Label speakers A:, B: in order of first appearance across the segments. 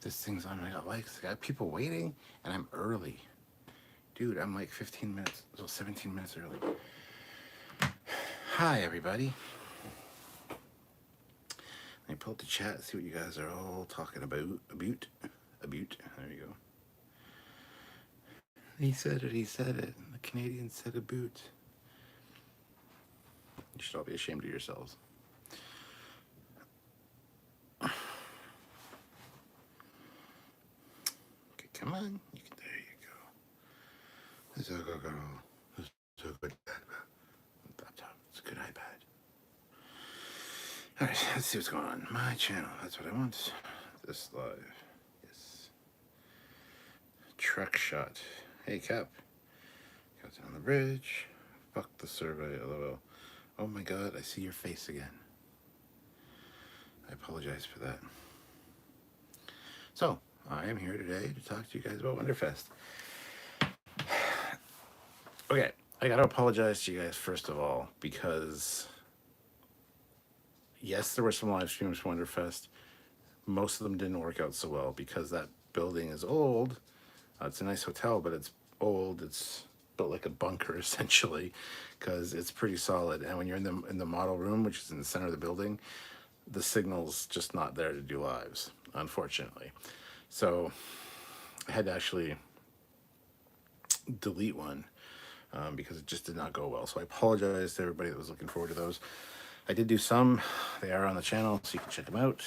A: This thing's on. I got likes. I got people waiting, and I'm early. Dude, I'm like 15 minutes, so 17 minutes early. Hi, everybody. Let me pull up the chat, see what you guys are all talking about. There you go. He said it, The Canadian said a boot. You should all be ashamed of yourselves. Okay, come on. There you go. This is a good girl. This is a good laptop. It's a good iPad. All right, let's see what's going on. My channel. That's what I want. This live. Yes. Truck shot. Hey, Cap. Captain on the bridge. Fuck the survey. LOL. Oh my god, I see your face again. I apologize for that. So, I am here today to talk to you guys about Wonderfest. Okay, I gotta apologize to you guys first of all, because yes, there were some live streams for Wonderfest. Most of them didn't work out so well because that building is old. It's a nice hotel, but it's old. It's built like a bunker essentially, because it's pretty solid. And when you're in the model room, which is in the center of the building, the signal's just not there to do lives, unfortunately. So I had to actually delete one because it just did not go well. So I apologize to everybody that was looking forward to those. I did do some. They are on the channel, so you can check them out.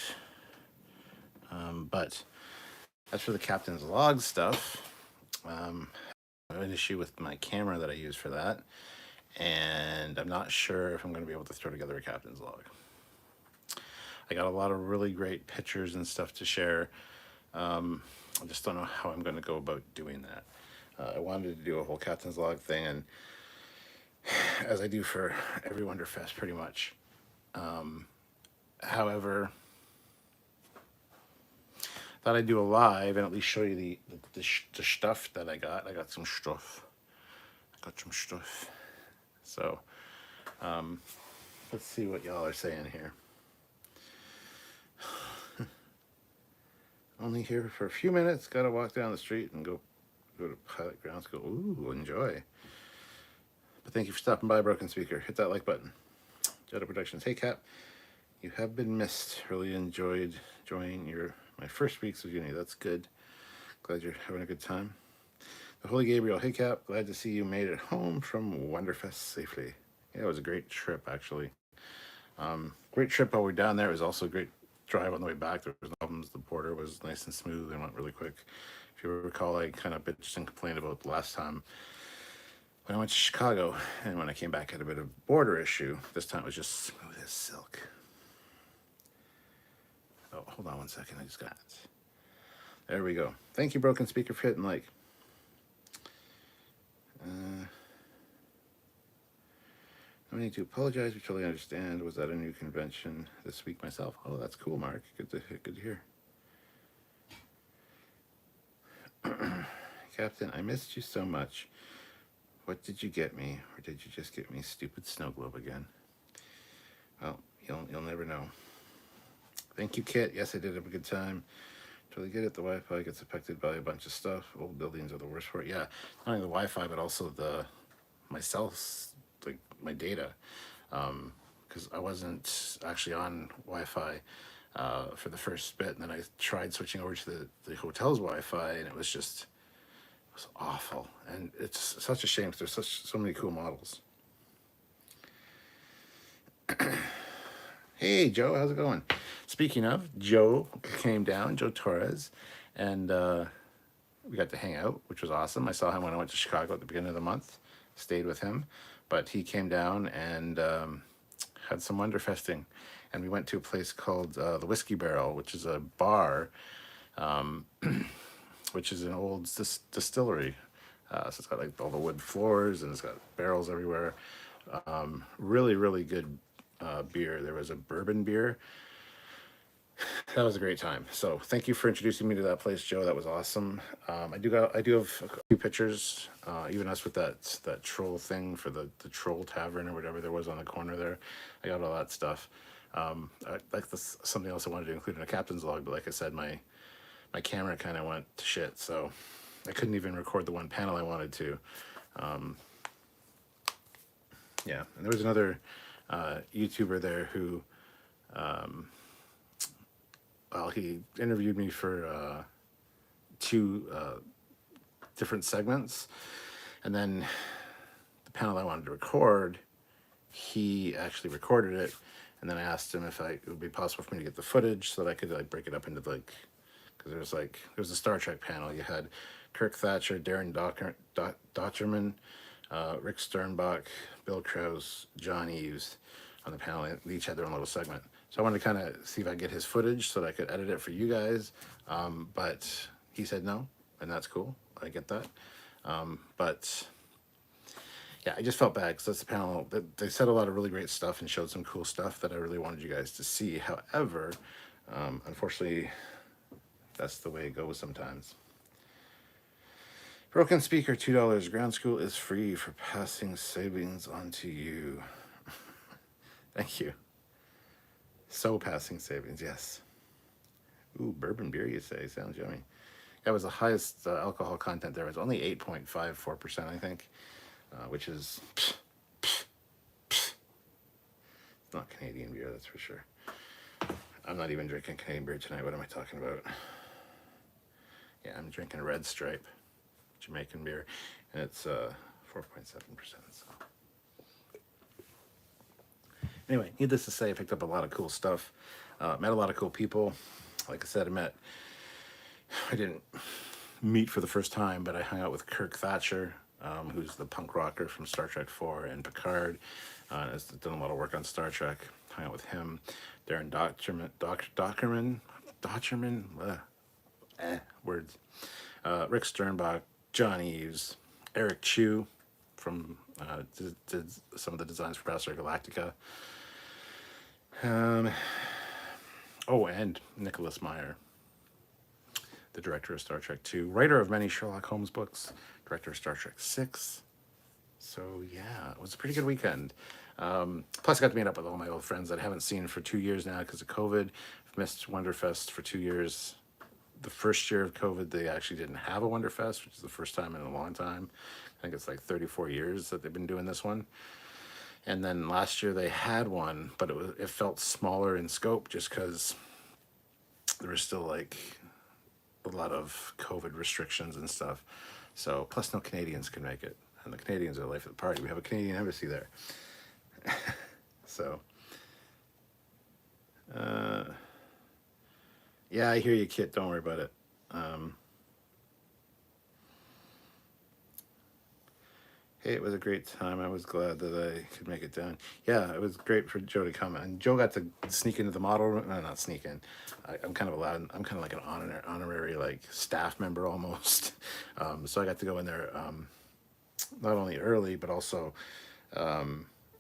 A: But as for the captain's log stuff, I have an issue with my camera that I use for that, and I'm not sure if I'm going to be able to throw together a captain's log. I got a lot of really great pictures and stuff to share. I just don't know how I'm going to go about doing that. I wanted to do a whole captain's log thing, and as I do for every Wonderfest pretty much. However, thought I'd do a live and at least show you the stuff that I got. I got some stuff. So, let's see what y'all are saying here. Only here for a few minutes. Gotta walk down the street and go to Pilot Grounds. Go, ooh, enjoy. But thank you for stopping by, Broken Speaker. Hit that like button. Jetta Productions. Hey, Cap. You have been missed. Really enjoyed joining my first weeks of uni. That's good. Glad you're having a good time. The Holy Gabriel. Hey, Cap. Glad to see you made it home from Wonderfest safely. Yeah, it was a great trip, actually. Great trip while we were down there. It was also a great drive on the way back. There was no problems. The border was nice and smooth and went really quick. If you recall, I kind of bitched and complained about the last time when I went to Chicago, and when I came back, I had a bit of border issue. This time it was just smooth as silk. Oh, hold on one second. I just got it. There we go. Thank you, Broken Speaker, for hitting like. I need to apologize. We totally understand. Was that a new convention this week myself? Oh, that's cool, Mark. Good to hear. Captain, I missed you so much. What did you get me? Or did you just get me stupid snow globe again? Well, you'll never know. Thank you, Kit. Yes, I did have a good time. Totally get it. The Wi-Fi gets affected by a bunch of stuff. Old buildings are the worst for it. Yeah, not only the Wi-Fi, but also my cells, like my data. Because I wasn't actually on Wi-Fi for the first bit, and then I tried switching over to the hotel's Wi-Fi, and it was awful. And it's such a shame because there's so many cool models. Hey, Joe, how's it going? Speaking of, Joe came down, Joe Torres, and we got to hang out, which was awesome. I saw him when I went to Chicago at the beginning of the month, stayed with him, but he came down and had some Wonderfesting, and we went to a place called the Whiskey Barrel, which is a bar, which is an old distillery. So it's got like all the wood floors, and it's got barrels everywhere. Really, really good beer. There was a bourbon beer. That was a great time. So thank you for introducing me to that place, Joe. That was awesome. I do have a few pictures, even us with that troll thing for the troll tavern or whatever there was on the corner there. I got all that stuff. That's something else I wanted to include in a captain's log, but like I said, my my camera kind of went to shit, so I couldn't even record the one panel I wanted to. Yeah, and there was another YouTuber there who, well, he interviewed me for 2 different segments, and then the panel I wanted to record, he actually recorded it, and then I asked him if it would be possible for me to get the footage so that I could like break it up into like, because there was a Star Trek panel. You had Kirk Thatcher, Darren Docherman, Rick Sternbach, Bill Krause, John Eves on the panel. They each had their own little segment. So I wanted to kind of see if I could get his footage so that I could edit it for you guys. But he said no, and that's cool. I get that. But yeah, I just felt bad because that's the panel. They said a lot of really great stuff and showed some cool stuff that I really wanted you guys to see. However, unfortunately, that's the way it goes sometimes. Broken speaker, $2. Ground school is free for passing savings on to you. Thank you. So passing savings, yes. Ooh, bourbon beer, you say? Sounds yummy. That was the highest alcohol content there. It was only 8.54%, I think, which is... It's not Canadian beer, that's for sure. I'm not even drinking Canadian beer tonight. What am I talking about? Yeah, I'm drinking Red Stripe, Jamaican beer, and it's 4.7%. So. Anyway, needless to say, I picked up a lot of cool stuff. Met a lot of cool people. Like I said, I didn't meet for the first time, but I hung out with Kirk Thatcher, who's the punk rocker from Star Trek 4 and Picard. Has done a lot of work on Star Trek. Hung out with him. Darren Docherman, words. Rick Sternbach, John Eves, Eric Chu from did some of the designs for Battlestar Galactica. And Nicholas Meyer, the director of Star Trek 2, writer of many Sherlock Holmes books, director of Star Trek 6. So yeah, it was a pretty good weekend. Plus I got to meet up with all my old friends that I haven't seen for 2 years now because of COVID. I've missed Wonderfest for 2 years. The first year of COVID, they actually didn't have a Wonderfest, which is the first time in a long time. I think it's like 34 years that they've been doing this one. And then last year they had one, but it felt smaller in scope just because there was still like a lot of COVID restrictions and stuff. So plus no Canadians can make it, and the Canadians are the life of the party. We have a Canadian embassy there. So yeah, I hear you, Kit. Don't worry about it. Hey, it was a great time. I was glad that I could make it down. Yeah, it was great for Joe to come. And Joe got to sneak into the model room. No, not sneak in. I'm kind of allowed. I'm kind of like an honorary like staff member almost. So I got to go in there not only early, but also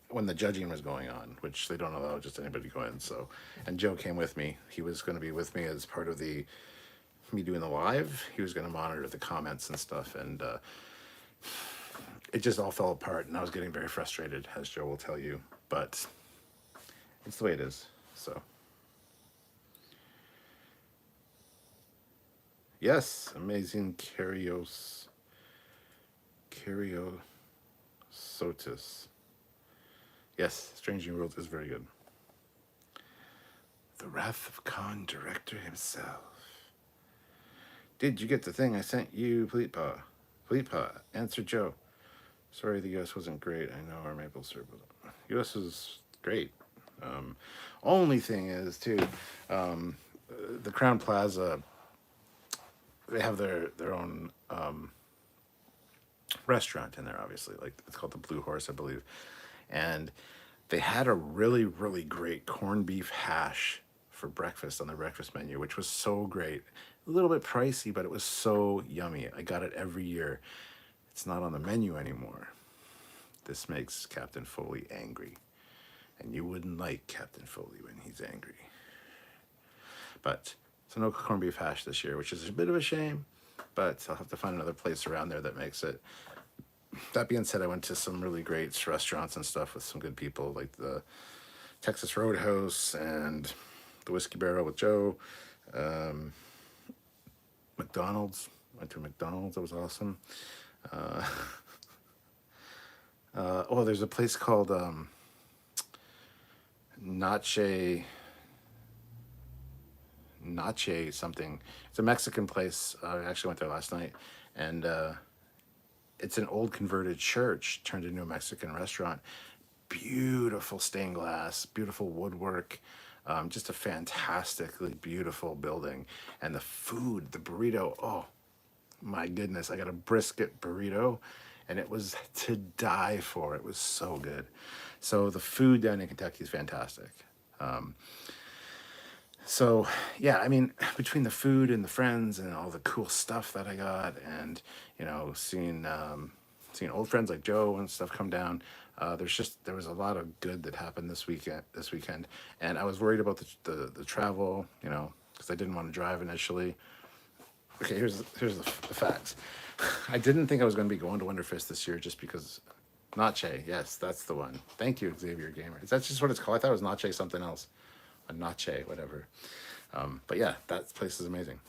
A: when the judging was going on, which they don't allow just anybody to go in. So, and Joe came with me. He was going to be with me as part of me doing the live. He was going to monitor the comments and stuff. And it just all fell apart, and I was getting very frustrated, as Joe will tell you, but it's the way it is, so. Yes, amazing Cariosotis. Yes, Strange New Worlds is very good. The Wrath of Khan director himself. Did you get the thing I sent you, Fleetpaw? Fleetpaw, answer Joe. Sorry, the U.S. wasn't great. I know our maple syrup was. U.S. was great. Only thing is, too, the Crown Plaza, they have their own restaurant in there, obviously. Like, it's called the Blue Horse, I believe. And they had a really, really great corned beef hash for breakfast on the breakfast menu, which was so great. A little bit pricey, but it was so yummy. I got it every year. It's not on the menu anymore. This makes Captain Foley angry. And you wouldn't like Captain Foley when he's angry. But so no corned beef hash this year, which is a bit of a shame. But I'll have to find another place around there that makes it. That being said, I went to some really great restaurants and stuff with some good people, like the Texas Roadhouse and the Whiskey Barrel with Joe. McDonald's. Went to McDonald's. That was awesome. Uh, oh, there's a place called Nache something. It's a Mexican place. I actually went there last night, and it's an old converted church turned into a Mexican restaurant. Beautiful stained glass, beautiful woodwork, just a fantastically beautiful building. And the food, the burrito, oh my goodness, I got a brisket burrito and it was to die for. It was so good. So the food down in Kentucky is fantastic. So yeah, I mean, between the food and the friends and all the cool stuff that I got, and seeing old friends like Joe and stuff come down, there was a lot of good that happened this weekend, and I was worried about the travel, because I didn't want to drive initially. Okay, here's the facts. I didn't think I was going to be going to Wonderfest this year just because. Nache, yes, that's the one. Thank you, Xavier Gamer. Is that just what it's called? I thought it was Nache something else. A Nache, whatever. But yeah, that place is amazing.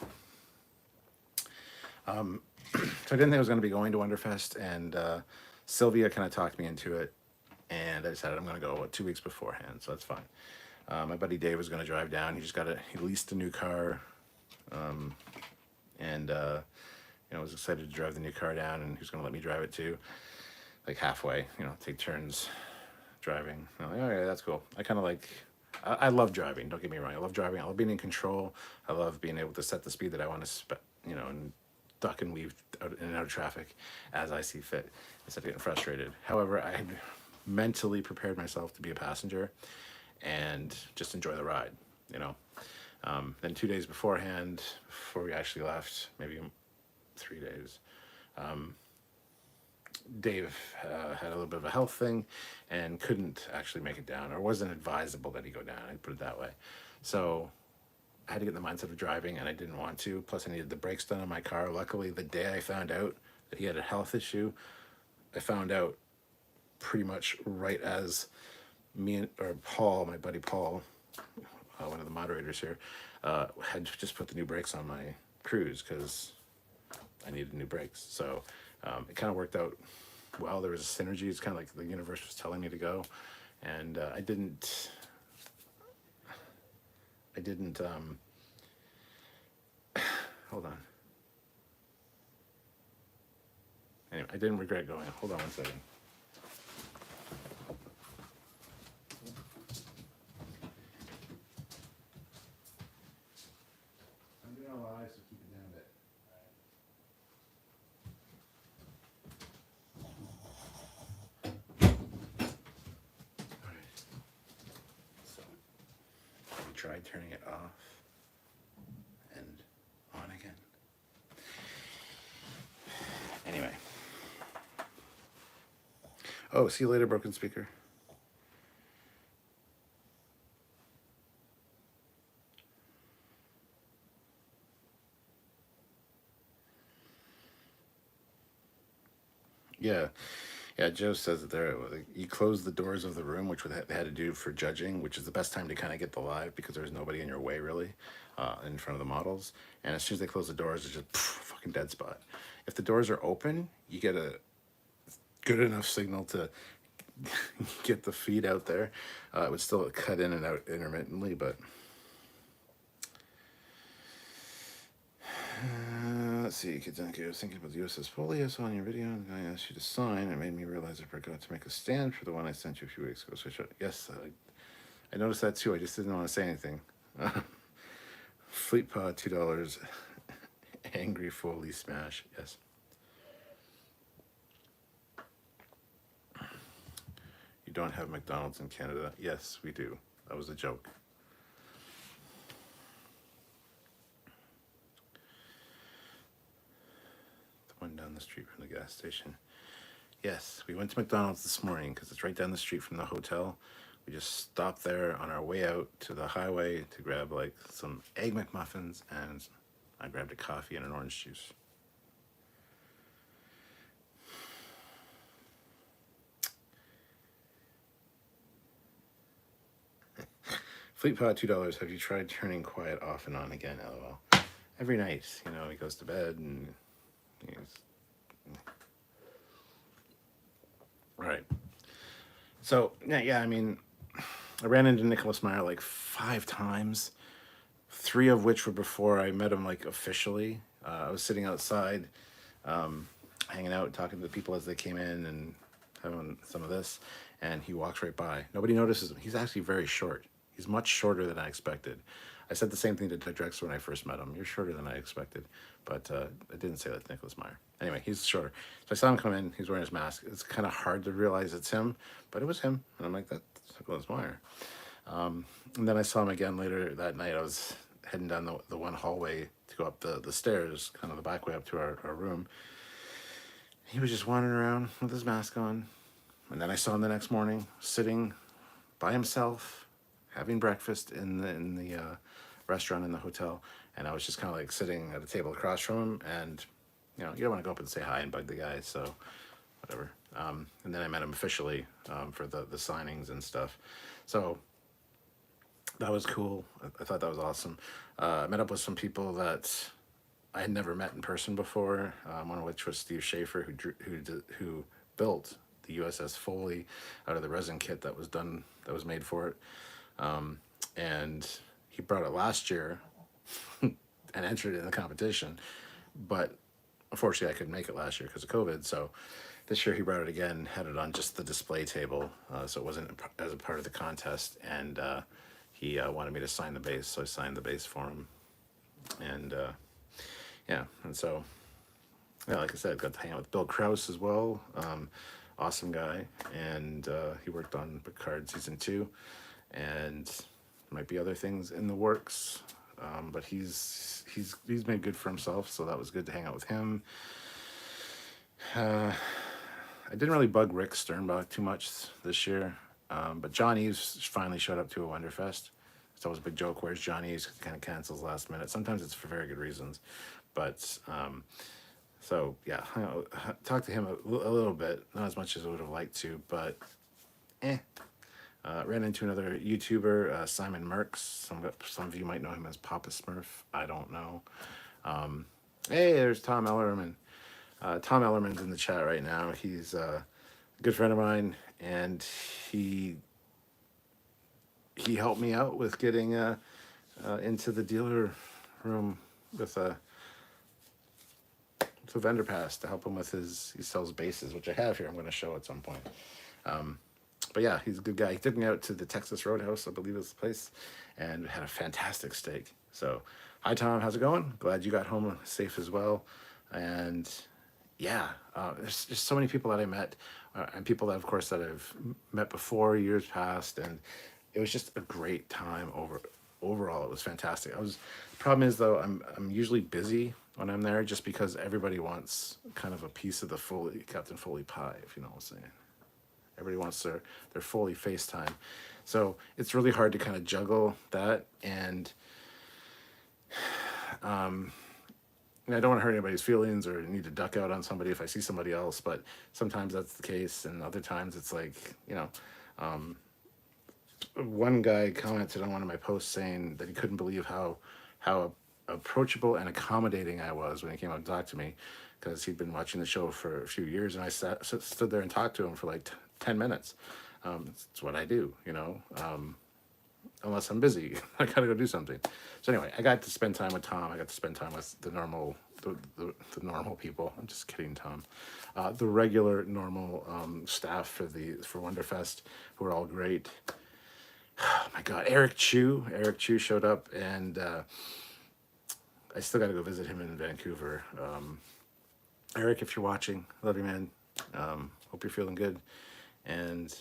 A: So I didn't think I was going to be going to Wonderfest, and Sylvia kind of talked me into it, and I decided I'm going to go 2 weeks beforehand, so that's fine. My buddy Dave was going to drive down. He leased a new car, and was excited to drive the new car down, and he was going to let me drive it too, like halfway. Take turns driving. I'm like, oh yeah, that's cool. I love driving. Don't get me wrong. I love driving. I love being in control. I love being able to set the speed that I want to, and duck and weave in and out of traffic as I see fit instead of getting frustrated. However, I had mentally prepared myself to be a passenger and just enjoy the ride. Then 2 days beforehand, before we actually left, maybe 3 days, Dave had a little bit of a health thing and couldn't actually make it down, or wasn't advisable that he go down, I'd put it that way. So I had to get in the mindset of driving, and I didn't want to. Plus, I needed the brakes done on my car. Luckily, the day I found out that he had a health issue, I found out pretty much right as Paul, my buddy Paul, one of the moderators here, had just put the new brakes on my Cruise because I needed new brakes. So it kind of worked out well. There was a synergy. It's kind of like the universe was telling me to go, and I didn't. Hold on. Anyway, I didn't regret going. Hold on one second. I'm doing all live, so keep it down a bit. All right. So we tried turning it off and on again. Anyway. Oh, see you later, broken speaker. Yeah. Yeah, Joe says that you close the doors of the room, which they had to do for judging, which is the best time to kind of get the live because there's nobody in your way really, in front of the models. And as soon as they close the doors, it's just fucking dead spot. If the doors are open, you get a good enough signal to get the feed out there. It would still cut in and out intermittently, but let's see. I was thinking about the USS Foley I saw on your video, and I asked you to sign. It made me realize I forgot to make a stand for the one I sent you a few weeks ago. So yes, I noticed that too. I just didn't want to say anything. Fleet Pod, $2. Angry Foley smash. Yes. You don't have McDonald's in Canada? Yes, we do. That was a joke. The one down the street from the gas station. Yes, we went to McDonald's this morning because it's right down the street from the hotel. We just stopped there on our way out to the highway to grab like some Egg McMuffins, and I grabbed a coffee and an orange juice. FleetPod, $2. Have you tried turning quiet off and on again? LOL. every night. You know, he goes to bed and he's right. So yeah, I mean, I ran into Nicholas Meyer like 5 times, 3 of which were before I met him like officially. I was sitting outside, hanging out, talking to the people as they came in and having some of this, and he walks right by. Nobody notices him. He's actually very short. He's much shorter than I expected. I said the same thing to Drex when I first met him. You're shorter than I expected, but I didn't say that to Nicholas Meyer. Anyway, he's shorter. So I saw him come in. He's wearing his mask. It's kind of hard to realize it's him, but it was him. And I'm like, that's Nicholas Meyer. And then I saw him again later that night. I was heading down the one hallway to go up the stairs, kind of the back way up to our room. He was just wandering around with his mask on. And then I saw him the next morning sitting by himself, having breakfast in the restaurant in the hotel. And I was just kind of like sitting at a table across from him. And, you know, you don't want to go up and say hi and bug the guy, so whatever. And then I met him officially for the signings and stuff. So that was cool. I thought that was awesome. I met up with some people that I had never met in person before. One of which was Steve Schaefer, who built the USS Foley out of the resin kit that was made for it. And he brought it last year and entered it in the competition, but unfortunately I couldn't make it last year because of COVID. So this year he brought it again, had it on just the display table, so it wasn't as a part of the contest. And he wanted me to sign the base, so I signed the base for him. And yeah, and so yeah, like I said, got to hang out with Bill Krause as well. Awesome guy, and he worked on Picard season 2, and might be other things in the works. But he's made good for himself, so that was good to hang out with him. I didn't really bug Rick Sternbach too much this year, but John Eves finally showed up to a Wonderfest. It's always a big joke. Where's John Eves? Kind of cancels last minute. Sometimes it's for very good reasons, but so yeah, talked to him a little bit, not as much as I would have liked to, but ran into another YouTuber, Simon Merks. Some of you might know him as Papa Smurf. I don't know. Hey, there's Tom Ellerman. Tom Ellerman's in the chat right now. He's a good friend of mine, and he helped me out with getting into the dealer room with a vendor pass to help him with he sells bases, which I have here. I'm going to show at some point. But yeah, he's a good guy. He took me out to the Texas Roadhouse, I believe is the place, and had a fantastic steak. So, hi Tom, how's it going? Glad you got home safe as well. And yeah, there's just so many people that I met, and people that, of course, that I've met before, years past, and it was just a great time overall. It was fantastic. The problem is though, I'm usually busy when I'm there, just because everybody wants kind of a piece of the Captain Foley pie, if you know what I'm saying. Everybody wants their Foley FaceTime. So it's really hard to kind of juggle that. And I don't want to hurt anybody's feelings or need to duck out on somebody if I see somebody else, but sometimes that's the case. And other times it's like, you know, one guy commented on one of my posts saying that he couldn't believe how approachable and accommodating I was when he came up and talked to me, because he'd been watching the show for a few years, and I stood there and talked to him for like 10 minutes. It's what I do, you know, unless I'm busy. I gotta go do something. So anyway, I got to spend time with Tom. I got to spend time with the normal people. I'm just kidding, Tom. The regular normal staff for Wonderfest, who are all great. Oh my God, Eric Chu showed up, and I still got to go visit him in Vancouver. Eric, if you're watching, love you, man. Hope you're feeling good. And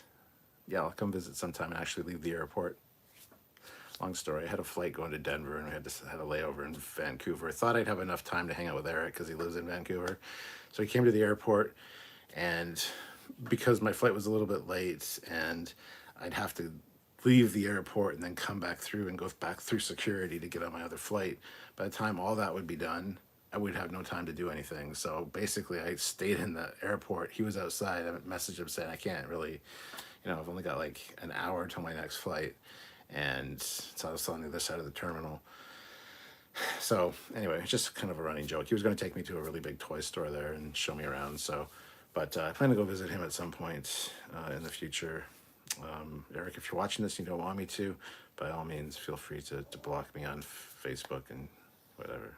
A: yeah, I'll come visit sometime and actually leave the airport. Long story. I had a flight going to Denver, and I had a layover in Vancouver. I thought I'd have enough time to hang out with Eric because he lives in Vancouver. So he came to the airport, and because my flight was a little bit late, and I'd have to leave the airport and then come back through and go back through security to get on my other flight. By the time all that would be done, I would have no time to do anything. So basically I stayed in the airport. He was outside. I messaged him saying, I can't really, I've only got like an hour till my next flight. And so I was on the other side of the terminal. So anyway, it's just kind of a running joke. He was going to take me to a really big toy store there and show me around. So, but I plan to go visit him at some point in the future. Eric, if you're watching this, and you don't want me to, by all means, feel free to block me on Facebook and whatever.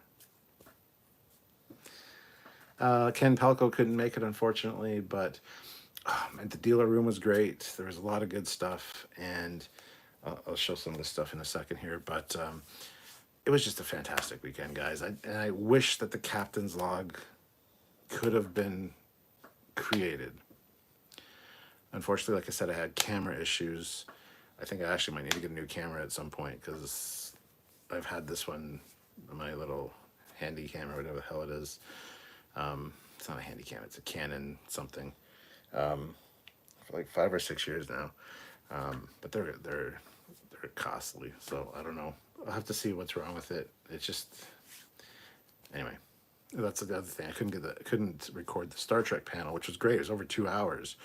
A: Ken Palco couldn't make it, unfortunately, but and the dealer room was great. There was a lot of good stuff, and I'll show some of this stuff in a second here. But it was just a fantastic weekend, guys. And I wish that the captain's log could have been created. Unfortunately, like I said, I had camera issues. I think I actually might need to get a new camera at some point because I've had this one, my little handy camera, whatever the hell it is. It's not a handy cam, it's a Canon something. For like 5 or 6 years now. But they're costly, so I don't know. I'll have to see what's wrong with it. It's just, anyway. That's the other thing. I couldn't record the Star Trek panel, which was great. It was over 2 hours,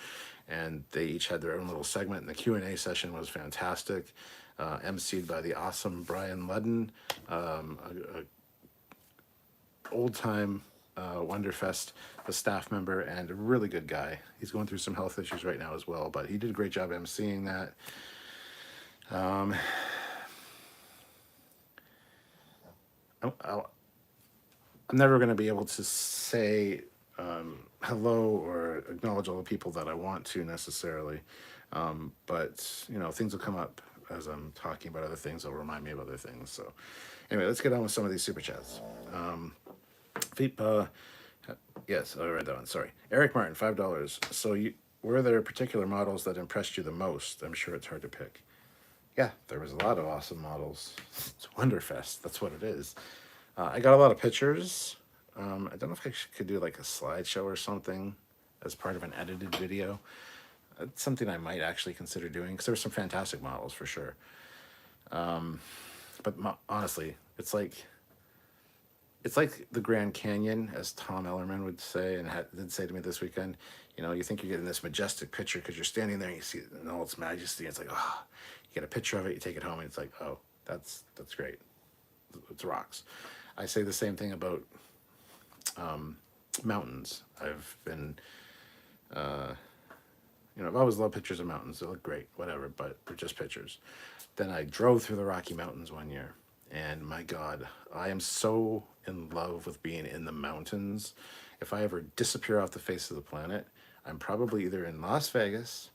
A: and they each had their own little segment. And the Q&A session was fantastic, emceed by the awesome Brian Ludden, a old time Wonderfest, a staff member, and a really good guy. He's going through some health issues right now as well, but he did a great job emceeing that. I'm never going to be able to say hello or acknowledge all the people that I want to necessarily, but you know, things will come up as I'm talking about other things. They'll remind me of other things. So anyway, let's get on with some of these super chats. Yes, I read that one. Sorry, Eric Martin, $5. So were there particular models that impressed you the most? I'm sure it's hard to pick. Yeah, there was a lot of awesome models. It's Wonderfest. That's what it is. I got a lot of pictures. I don't know if I could do like a slideshow or something as part of an edited video. It's something I might actually consider doing because there were some fantastic models for sure. But honestly, it's like the Grand Canyon, as Tom Ellerman would say, and did say to me this weekend. You know, you think you're getting this majestic picture because you're standing there and you see it in all its majesty. It's like, oh, you get a picture of it, you take it home, and it's like, oh, that's great. It's rocks. I say the same thing about mountains. I've been, I've always loved pictures of mountains. They look great, whatever, but they're just pictures. Then I drove through the Rocky Mountains one year, and my God, I am so in love with being in the mountains. If I ever disappear off the face of the planet, I'm probably either in Las Vegas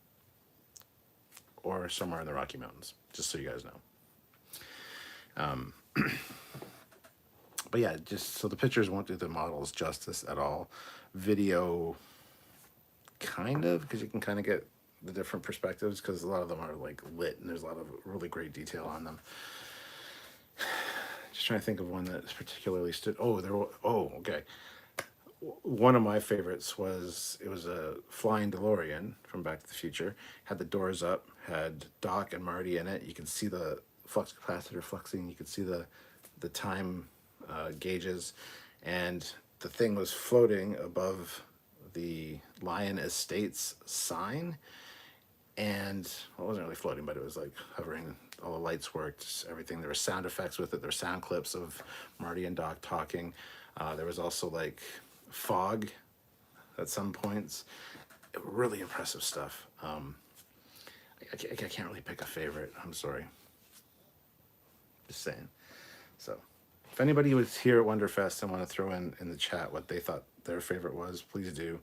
A: or somewhere in the Rocky Mountains, just so you guys know. But yeah, just so the pictures won't do the models justice at all. Video, kind of, because you can kind of get the different perspectives, because a lot of them are like lit and there's a lot of really great detail on them. Just trying to think of one that particularly stood. Okay. One of my favorites was, it was a flying DeLorean from Back to the Future. Had the doors up, had Doc and Marty in it. You can see the flux capacitor fluxing. You could see the time gauges, and the thing was floating above the Lion Estates sign. And well, it wasn't really floating, but it was like hovering. All the lights worked, everything. There were sound effects with it. There were sound clips of Marty and Doc talking. There was also like fog at some points. Really impressive stuff. I can't really pick a favorite. I'm sorry. Just saying. So if anybody was here at Wonderfest and want to throw in the chat what they thought their favorite was, please do.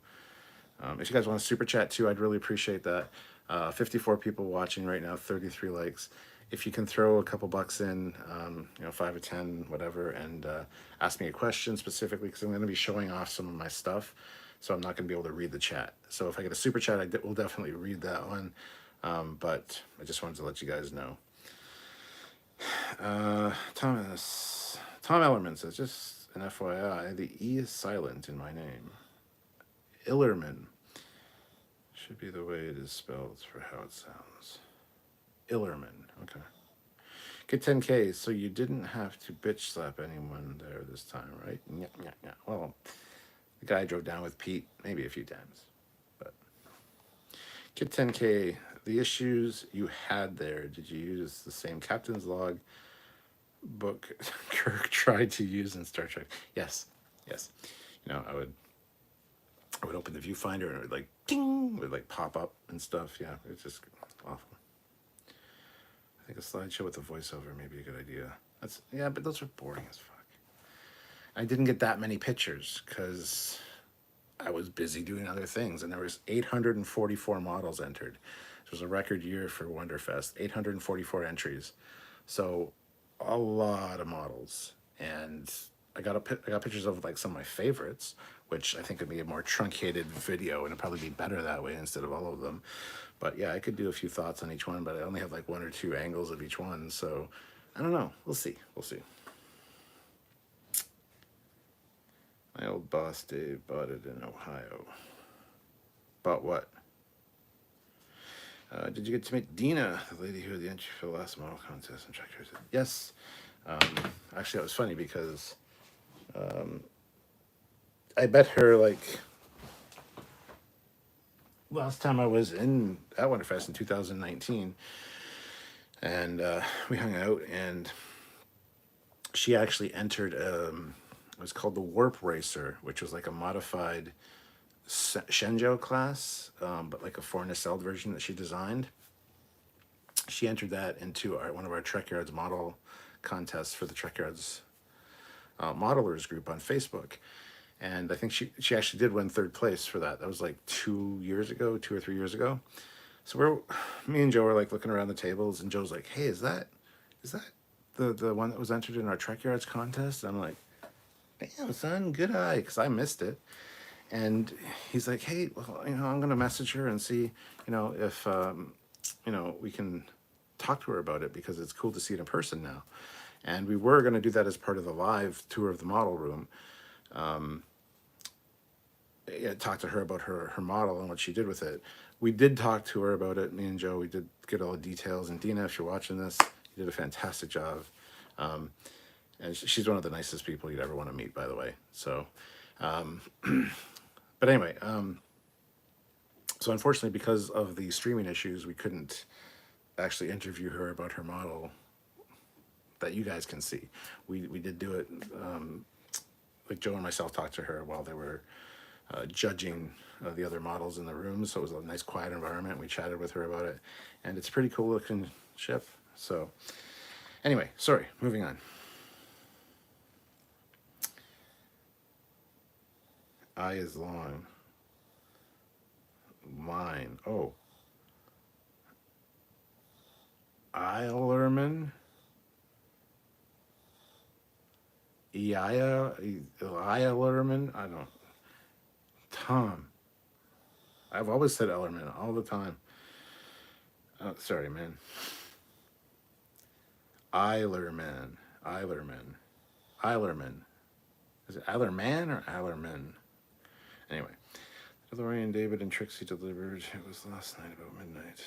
A: If you guys want to super chat too, I'd really appreciate that. 54 people watching right now, 33 likes. If you can throw a couple bucks in, 5 or 10, whatever, and ask me a question specifically, because I'm going to be showing off some of my stuff, so I'm not going to be able to read the chat. So if I get a super chat, I will definitely read that one, but I just wanted to let you guys know. Tom Ellerman says, just an FYI, the E is silent in my name. Illerman should be the way it is spelled for how it sounds. Illerman, okay. Get 10K, so you didn't have to bitch slap anyone there this time, right? Yeah. Well, the guy drove down with Pete maybe a few times, but get 10K. The issues you had there, did you use the same captain's log? book Kirk tried to use in Star Trek. Yes, yes. I would open the viewfinder and it would like ding, it would like pop up and stuff. Yeah, it's just awful. I think a slideshow with a voiceover may be a good idea. Yeah, but those are boring as fuck. I didn't get that many pictures because I was busy doing other things, and there was 844 models entered. It was a record year for Wonderfest, 844 entries. So a lot of models, and I got pictures of like some of my favorites, which I think would be a more truncated video, and it'd probably be better that way instead of all of them. But yeah, I could do a few thoughts on each one, but I only have like one or two angles of each one, so I don't know. We'll see. We'll see. My old boss Dave bought it in Ohio. Bought what? Did you get to meet Dina, the lady who had the entry for the last model contest in Trekyards? Yes. Actually, that was funny because I bet her like last time I was at Wonderfest in 2019, and we hung out, and she actually entered. It was called the Warp Racer, which was like a modified Shenzhou class, but like a 4 nacelled version that she designed. She entered that into one of our Trekyards model contests for the Trekyards modelers group on Facebook. And I think she actually did win 3rd place for that. That was like 2 or 3 years ago. So me and Joe were like looking around the tables, and Joe's like, "Hey, is that the one that was entered in our Trekyards contest?" And I'm like, "Damn, son, good eye," because I missed it. And he's like, "Hey, well, I'm gonna message her and see, if we can talk to her about it, because it's cool to see it in person now." And we were gonna do that as part of the live tour of the model room. Talk to her about her model and what she did with it. We did talk to her about it, me and Joe. We did get all the details. And Dina, if you're watching this, you did a fantastic job. And she's one of the nicest people you'd ever want to meet, by the way. So, but anyway, so unfortunately, because of the streaming issues, we couldn't actually interview her about her model that you guys can see. We did do it. Like Joe and myself talked to her while they were judging the other models in the room, so it was a nice quiet environment. We chatted with her about it, and it's a pretty cool looking ship. So anyway, sorry, moving on. I is long. Line. Oh. Eilerman. Eilerman. I don't. Tom. I've always said Ellerman all the time. Oh, sorry, man. Eilerman. Is it Eilerman or Eilerman? Anyway, Lorian, David, and Trixie delivered. It was last night about midnight.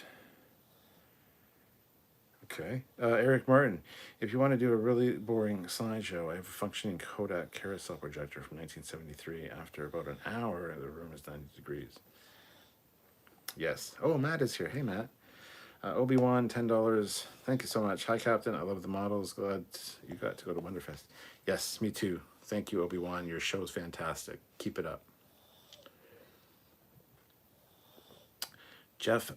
A: Okay. Eric Martin, if you want to do a really boring slideshow, I have a functioning Kodak carousel projector from 1973. After about an hour, the room is 90 degrees. Yes. Oh, Matt is here. Hey, Matt. Obi-Wan, $10. Thank you so much. Hi, Captain. I love the models. Glad you got to go to Wonderfest. Yes, me too. Thank you, Obi-Wan. Your show's fantastic. Keep it up. Jeff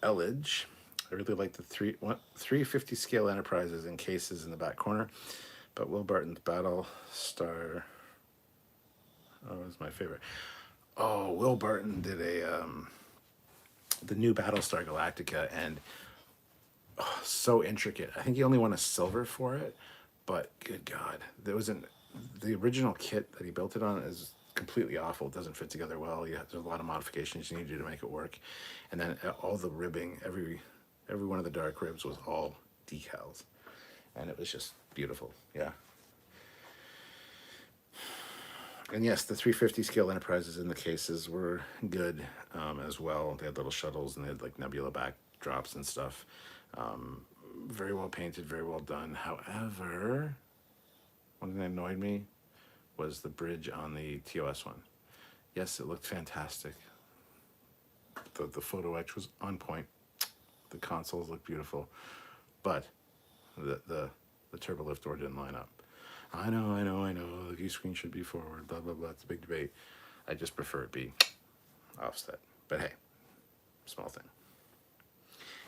A: Elledge. I really like the 350 scale Enterprises in cases in the back corner, but Will Barton's Battlestar was my favorite. Oh, Will Barton did the new Battlestar Galactica, and so intricate. I think he only won a silver for it, but good God, the original kit that he built it on is completely awful. It doesn't fit together well. There's a lot of modifications you need to do to make it work, and then all the ribbing, every one of the dark ribs was all decals, and it was just beautiful. Yeah. And yes, the 350 scale Enterprises in the cases were good as well. They had little shuttles, and they had like nebula backdrops and stuff. Very well painted, very well done. However, one thing that annoyed me was the bridge on the TOS one. Yes, it looked fantastic. The photo etch was on point. The consoles look beautiful, but the the turbolift door didn't line up. I know. The view screen should be forward, blah, blah, blah. It's a big debate. I just prefer it be offset. But hey, small thing.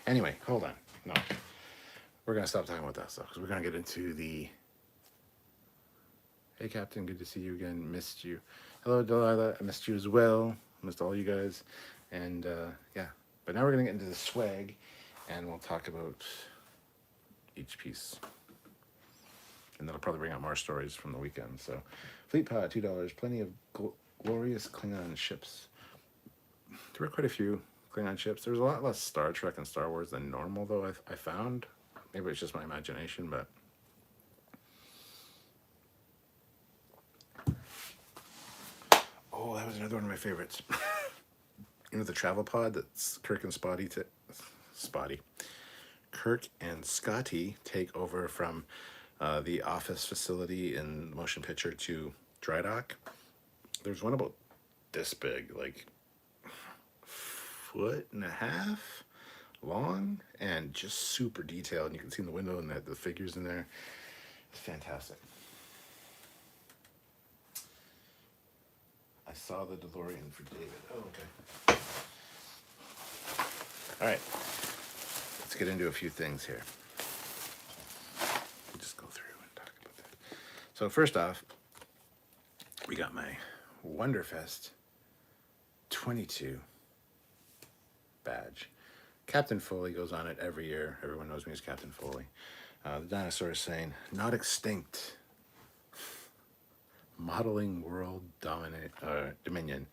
A: Anyway, hold on. No. We're going to stop talking about that stuff because we're going to get into the... Hey, Captain, good to see you again. Missed you. Hello, Delilah. I missed you as well. Missed all you guys. And, yeah. But now we're going to get into the swag, and we'll talk about each piece. And that'll probably bring out more stories from the weekend. So, Fleet Pod, $2. Plenty of glorious Klingon ships. There were quite a few Klingon ships. There was a lot less Star Trek and Star Wars than normal, though, I found. Maybe it's just my imagination, but... Oh, that was another one of my favorites. You know the travel pod that's Kirk and Kirk and Scotty take over from the office facility in motion picture to dry dock. There's one about this big, like 1.5 feet long, and just super detailed. And you can see in the window and the figures in there. It's fantastic. I saw the DeLorean for David. Oh, okay. All right. Let's get into a few things here. We'll just go through and talk about that. So first off, we got my Wonderfest 22 badge. Captain Foley goes on it every year. Everyone knows me as Captain Foley. The dinosaur is saying, not extinct. Modeling World Dominion.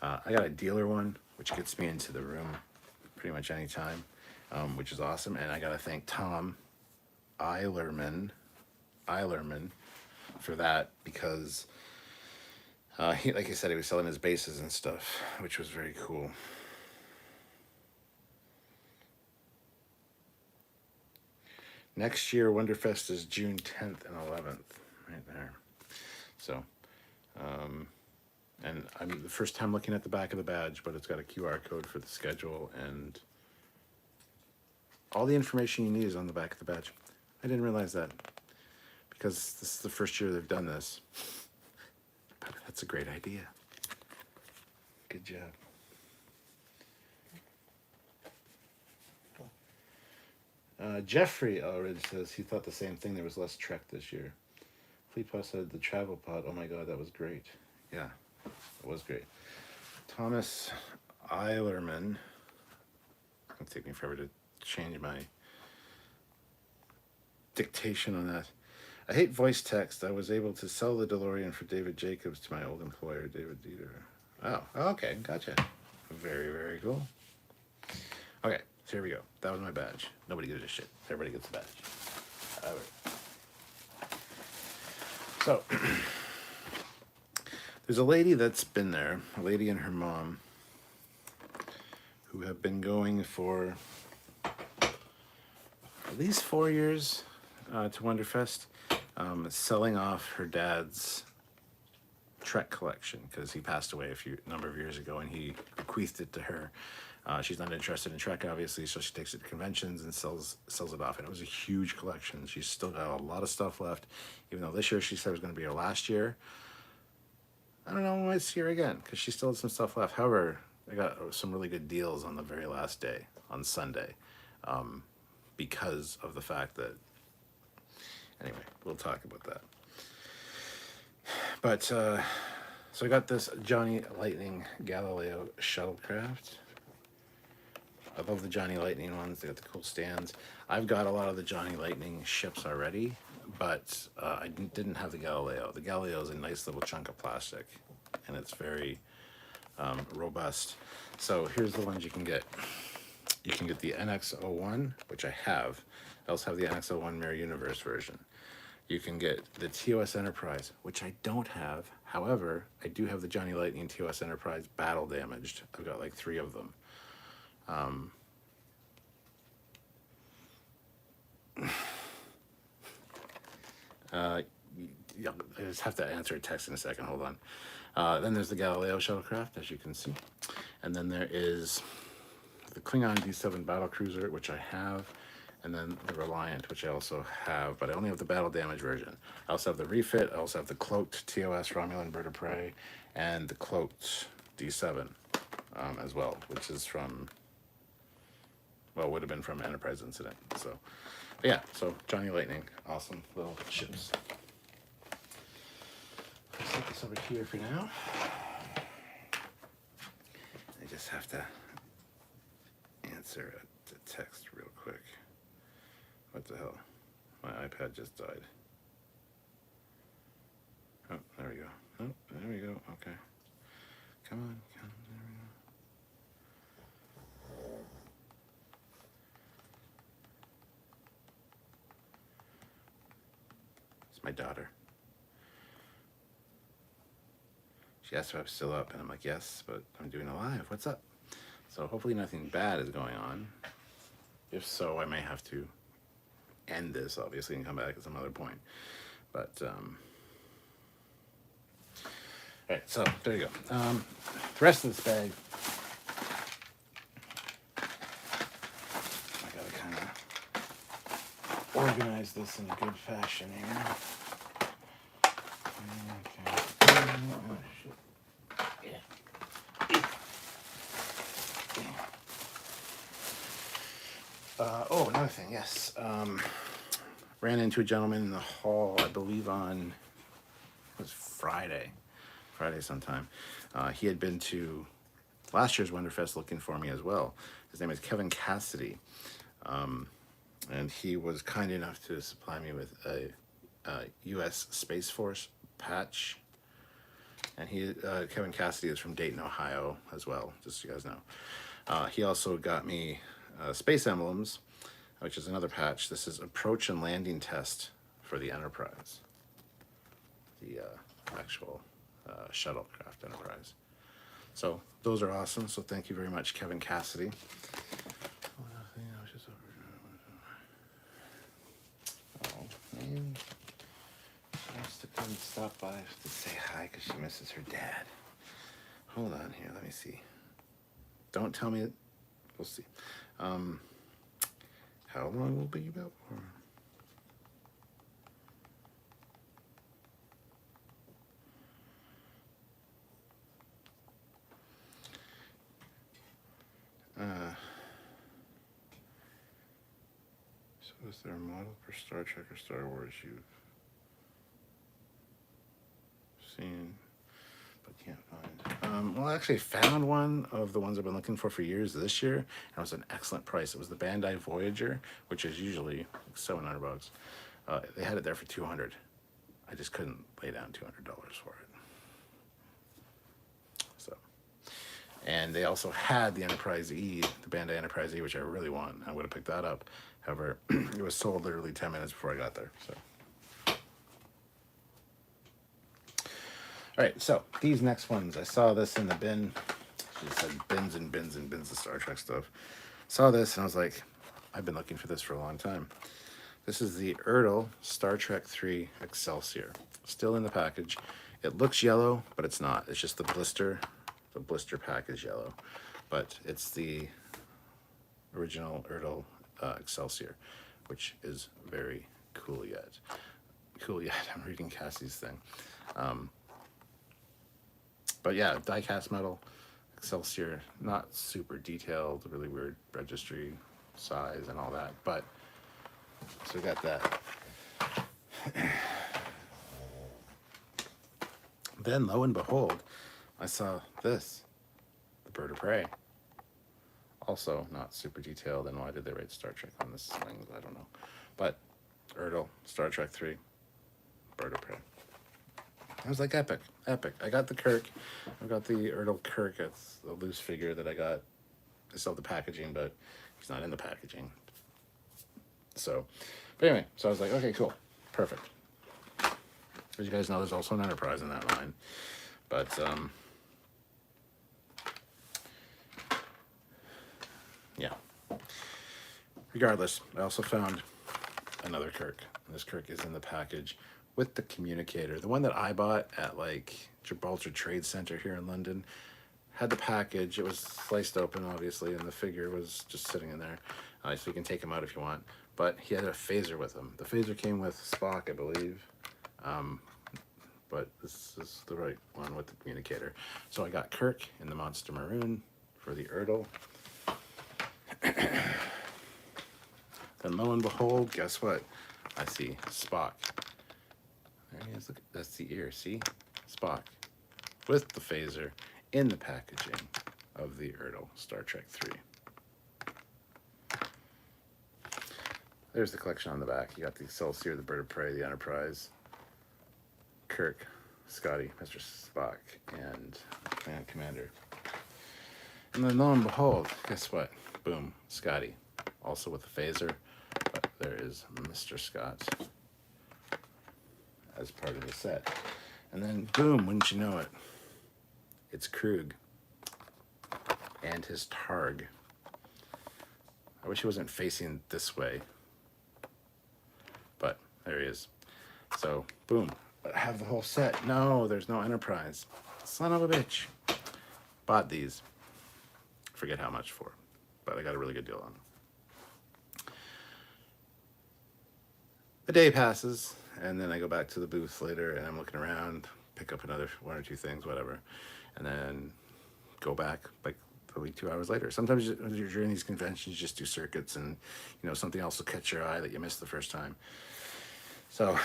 A: I got a dealer one, which gets me into the room pretty much any time, which is awesome. And I got to thank Tom Eilerman for that, because he, like I said, he was selling his bases and stuff, which was very cool. Next year, Wonderfest is June 10th and 11th, right there. So, and I'm the first time looking at the back of the badge, but it's got a QR code for the schedule, and all the information you need is on the back of the badge. I didn't realize that, because this is the first year they've done this. But that's a great idea. Good job. Jeffrey already says he thought the same thing. There was less Trek this year. Fleet Pod said the travel pod. Oh my God, that was great. Yeah, it was great. Thomas Eilerman. It'll take me forever to change my dictation on that. I hate voice text. I was able to sell the DeLorean for David Jacobs to my old employer, David Dieter. Oh, okay, gotcha. Very, very cool. Okay, so here we go. That was my badge. Nobody gives a shit. Everybody gets a badge. All right. So, there's a lady that's been there, a lady and her mom, who have been going for at least 4 years to Wonderfest, selling off her dad's Trek collection, because he passed away a number of years ago, and he bequeathed it to her. She's not interested in Trek, obviously, so she takes it to conventions and sells it off. And it was a huge collection. She's still got a lot of stuff left, even though this year she said it was going to be her last year. I don't know, we might see her again, because she still has some stuff left. However, I got some really good deals on the very last day, on Sunday, because of the fact that... Anyway, we'll talk about that. But, so I got this Johnny Lightning Galileo Shuttlecraft. I love the Johnny Lightning ones. They got the cool stands. I've got a lot of the Johnny Lightning ships already, but I didn't have the Galileo. The Galileo is a nice little chunk of plastic, and it's very robust. So here's the ones you can get. You can get the NX-01, which I have. I also have the NX-01 Mirror Universe version. You can get the TOS Enterprise, which I don't have. However, I do have the Johnny Lightning TOS Enterprise battle damaged. I've got like 3 of them. I just have to answer a text in a second. Hold on. Then there's the Galileo Shuttlecraft, as you can see. And then there is the Klingon D7 Battlecruiser, which I have. and then the Reliant, which I also have, but I only have the battle damage version. I also have the refit. I also have the cloaked TOS Romulan Bird of Prey, and the cloaked D7 as well, which is from, well, would have been from Enterprise Incident. So, but yeah, so Johnny Lightning, awesome little ships. Let's take this over here for now. I just have to answer a text real quick. What the hell? My iPad just died. Oh, there we go. Oh, there we go. Okay. Come on. There we go. It's my daughter. She asked if I was still up, and I'm like, yes, but I'm doing a live. What's up? So hopefully nothing bad is going on. If so, I may have to end this, obviously, and come back at some other point. But, all right, so there you go. The rest of this bag, I gotta kind of organize this in a good fashion here. Okay. Oh, shit. Oh, another thing, yes. Ran into a gentleman in the hall, I believe on, it was Friday sometime. He had been to last year's Wonderfest looking for me as well. His name is Kevin Cassidy. And he was kind enough to supply me with a U.S. Space Force patch. And Kevin Cassidy is from Dayton, Ohio as well, just so you guys know. He also got me Space Emblems, which is another patch. This is Approach and Landing Test for the Enterprise. The actual Shuttlecraft Enterprise. So those are awesome. So thank you very much, Kevin Cassidy. Oh, man. She wants to come stop by to say hi because she misses her dad. Hold on here. Let me see. Don't tell me. We'll see. How long will be about for? So is there a model for Star Trek or Star Wars you've seen but can't find? Well, I actually found one of the ones I've been looking for years this year, and it was an excellent price. It was the Bandai Voyager, which is usually like $700. They had it there for $200. I just couldn't lay down $200 for it. So, and they also had the Enterprise E, the Bandai Enterprise E, which I really want. I would have picked that up. However, it was sold literally 10 minutes before I got there. So. All right, so these next ones, I saw this in the bin. She just said bins and bins and bins of Star Trek stuff. Saw this and I was like, I've been looking for this for a long time. This is the Ertl Star Trek 3 Excelsior. Still in the package. It looks yellow, but it's not. It's just the blister pack is yellow. But it's the original Ertl Excelsior, which is very cool yet. Cool yet. I'm reading Cassie's thing. But yeah, die-cast metal, Excelsior, not super detailed, really weird registry size and all that, but, so we got that. Then, lo and behold, I saw this, the Bird of Prey. Also, not super detailed, and why did they rate Star Trek on this thing? I don't know. But, Ertl, Star Trek 3, Bird of Prey. I was like, epic. I got the Kirk. I got the Ertl Kirk. It's a loose figure that I got. I still have the packaging, but he's not in the packaging. So, but anyway, so I was like, okay, cool. Perfect. As you guys know, there's also an Enterprise in that line. But, yeah. Regardless, I also found another Kirk. And this Kirk is in the package with the Communicator. The one that I bought at like Gibraltar Trade Center here in London had the package. It was sliced open, obviously, and the figure was just sitting in there. So you can take them out if you want. but he had a phaser with him. The phaser came with Spock, I believe, but this is the right one with the communicator. So I got Kirk in the Monster Maroon for the Erdl. Then lo and behold, guess what? I see Spock. There he is. Look, that's the ear. See? Spock with the phaser in the packaging of the Erdl Star Trek 3. There's the collection on the back. You got the Excelsior, the Bird of Prey, the Enterprise, Kirk, Scotty, Mr. Spock, and Command Commander. And then lo and behold, guess what? Boom, Scotty. Also with the phaser, but there is Mr. Scott as part of the set. And then boom, wouldn't you know it, it's Krug and his Targ. I wish he wasn't facing this way, but there he is. So boom, I have the whole set. No, there's no Enterprise. Son of a bitch. Bought these. Forget how much for, but I got a really good deal on them. A day passes, and then I go back to the booth later, and I'm looking around, pick up another one or two things, whatever, and then go back like probably 2 hours later. Sometimes during these conventions, you just do circuits, and you know something else will catch your eye that you missed the first time. So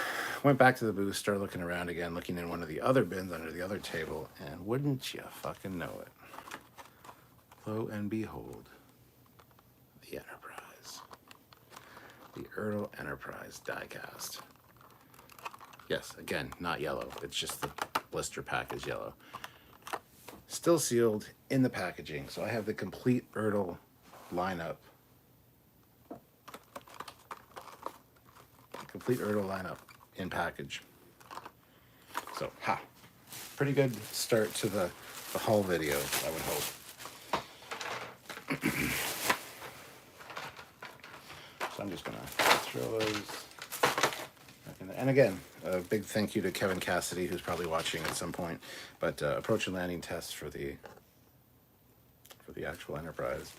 A: went back to the booth, started looking around again, looking in one of the other bins under the other table, and wouldn't you fucking know it, lo and behold, the Enterprise. The Erdl Enterprise diecast. Yes, again, not yellow. It's just the blister pack is yellow. Still sealed in the packaging. So I have the complete Erdl lineup. Complete Erdl lineup in package. So, pretty good start to the haul video, I would hope. So I'm just gonna throw those back in there. And again, a big thank you to Kevin Cassidy, who's probably watching at some point. But approach and landing tests for the actual Enterprise,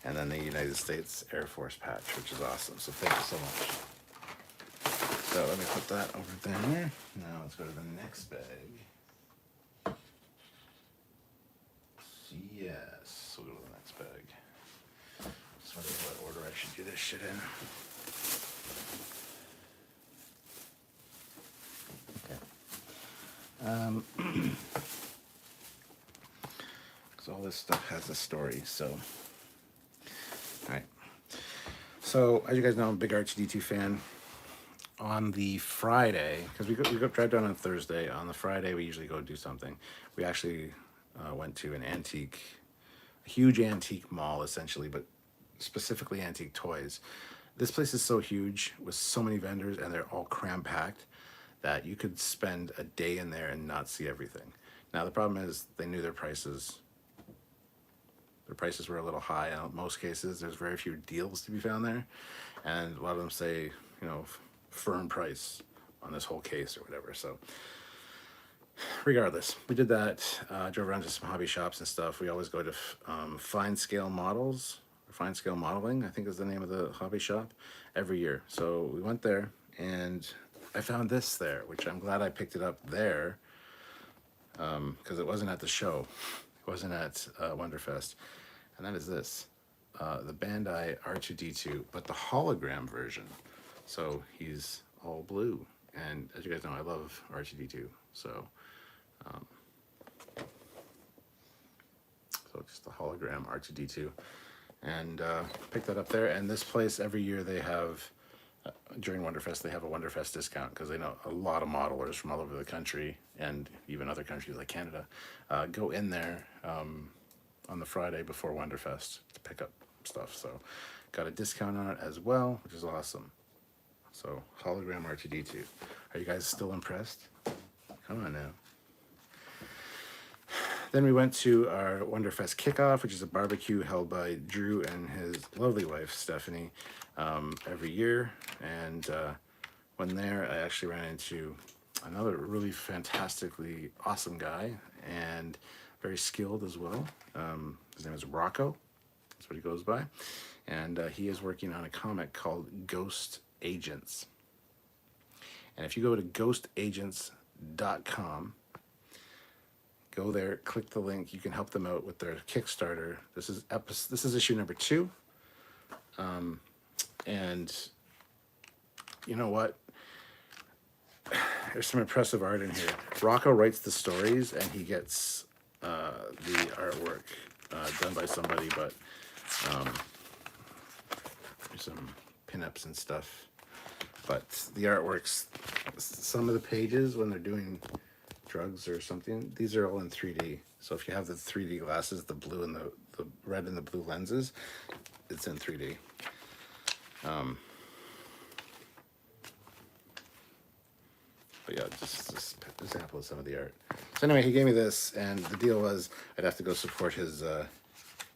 A: and then the United States Air Force patch, which is awesome. So thank you so much. So let me put that over there. Now let's go to the next bag. Yes, we'll go to the next bag. Just wondering what order I should do this shit in. Okay. Because all this stuff has a story, so. Alright. So, as you guys know, I'm a big R2-D2 fan. On the Friday, because we go drive down on Thursday. On the Friday, we usually go do something. We actually went to a huge antique mall, essentially, but specifically antique toys. This place is so huge with so many vendors, and they're all cram-packed, that you could spend a day in there and not see everything. Now, the problem is they knew their prices. Their prices were a little high in most cases. There's very few deals to be found there, and a lot of them say, you know, firm price on this whole case or whatever. So regardless, we did that. Drove around to some hobby shops and stuff. We always go to Fine Scale Models, or Fine Scale Modeling, I think is the name of the hobby shop, every year. So we went there, and I found this there, which I'm glad I picked it up there, because it wasn't at the show. It wasn't at Wonderfest. And that is this, the Bandai R2-D2, but the hologram version. So he's all blue. And as you guys know, I love R2-D2. So just the hologram R2-D2. And picked that up there. And this place, every year they have, during Wonderfest, they have a Wonderfest discount, because they know a lot of modelers from all over the country, and even other countries like Canada, go in there on the Friday before Wonderfest to pick up stuff. So got a discount on it as well, which is awesome. So hologram R2-D2. Are you guys still impressed? Come on now. Then we went to our Wonderfest Kickoff, which is a barbecue held by Drew and his lovely wife, Stephanie, every year. And when there, I actually ran into another really fantastically awesome guy, and very skilled as well. His name is Rocco. That's what he goes by. and he is working on a comic called Ghost Agents. And if you go to ghostagents.com, go there, click the link. You can help them out with their Kickstarter. This is issue number 2. And you know what? There's some impressive art in here. Rocco writes the stories, and he gets the artwork done by somebody, but there's some pinups and stuff. But the artworks, some of the pages when they're doing drugs or something, these are all in 3D. So if you have the 3D glasses, the blue and the red and the blue lenses, it's in 3D. But yeah, just an example of some of the art. So anyway, he gave me this, and the deal was I'd have to go support his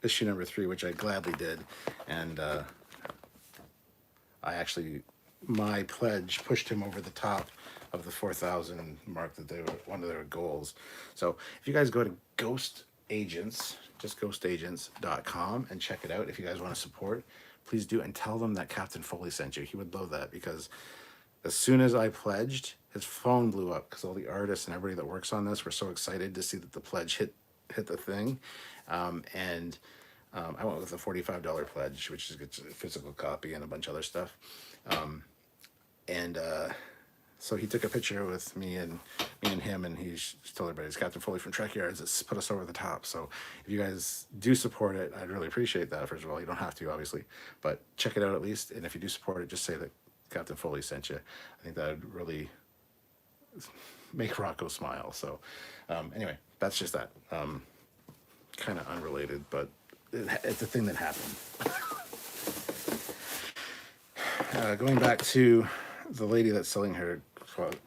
A: issue number 3, which I gladly did. And I actually, my pledge pushed him over the top of the 4,000 mark that they were one of their goals. So if you guys go to Ghost Agents, just ghostagents.com, and check it out. If you guys want to support, please do, and tell them that Captain Foley sent you. He would love that, because as soon as I pledged, his phone blew up, because all the artists and everybody that works on this were so excited to see that the pledge hit the thing. I went with a $45 pledge, which is a physical copy and a bunch of other stuff. So he took a picture with me and him, and he told everybody, it's Captain Foley from Trekyards. It's put us over the top. So if you guys do support it, I'd really appreciate that. First of all, you don't have to, obviously, but check it out at least. And if you do support it, just say that Captain Foley sent you. I think that would really make Rocco smile. So anyway, that's just that. Kind of unrelated, but it's a thing that happened. Going back to the lady that's selling her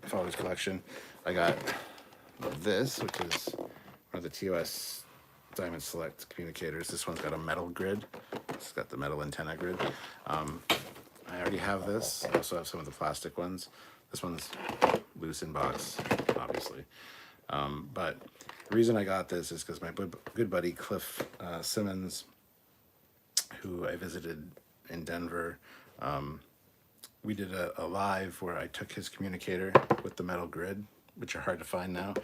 A: father's collection, I got this, which is one of the TOS Diamond Select communicators. This one's got a metal grid. It's got the metal antenna grid. I already have this. I also have some of the plastic ones. This one's loose in box, obviously. But the reason I got this is because my good buddy Cliff Simmons, who I visited in Denver, we did a live where I took his communicator with the metal grid, which are hard to find now,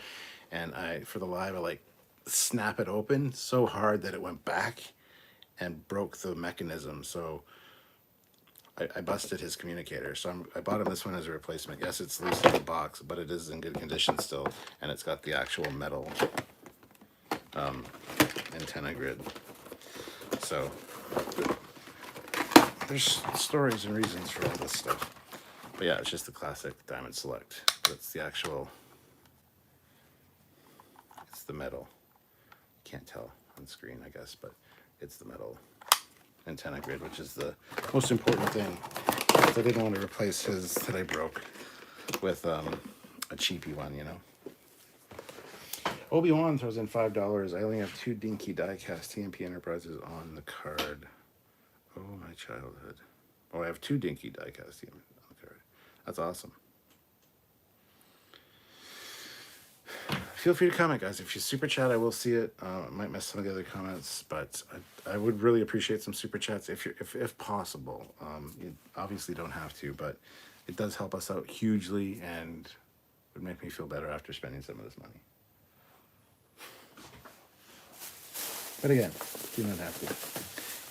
A: and for the live I snap it open so hard that it went back and broke the mechanism. So I busted his communicator. So I bought him this one as a replacement. Yes, it's loose in the box, but it is in good condition still, and it's got the actual metal antenna grid. So there's stories and reasons for all this stuff. But yeah, it's just the classic Diamond Select. But it's the actual, it's the metal. Can't tell on screen, I guess, but it's the metal antenna grid, which is the most important thing. I didn't want to replace his that I broke with a cheapy one, you know. Obi-Wan throws in $5. I only have 2 dinky die-cast TMP Enterprises on the card. Oh, my childhood. Oh, I have 2 dinky die-cast TMP on the card. That's awesome. Feel free to comment, guys. If you super chat, I will see it. I might miss some of the other comments, but I would really appreciate some super chats if possible. You obviously don't have to, but it does help us out hugely and would make me feel better after spending some of this money. But again, you don't have to.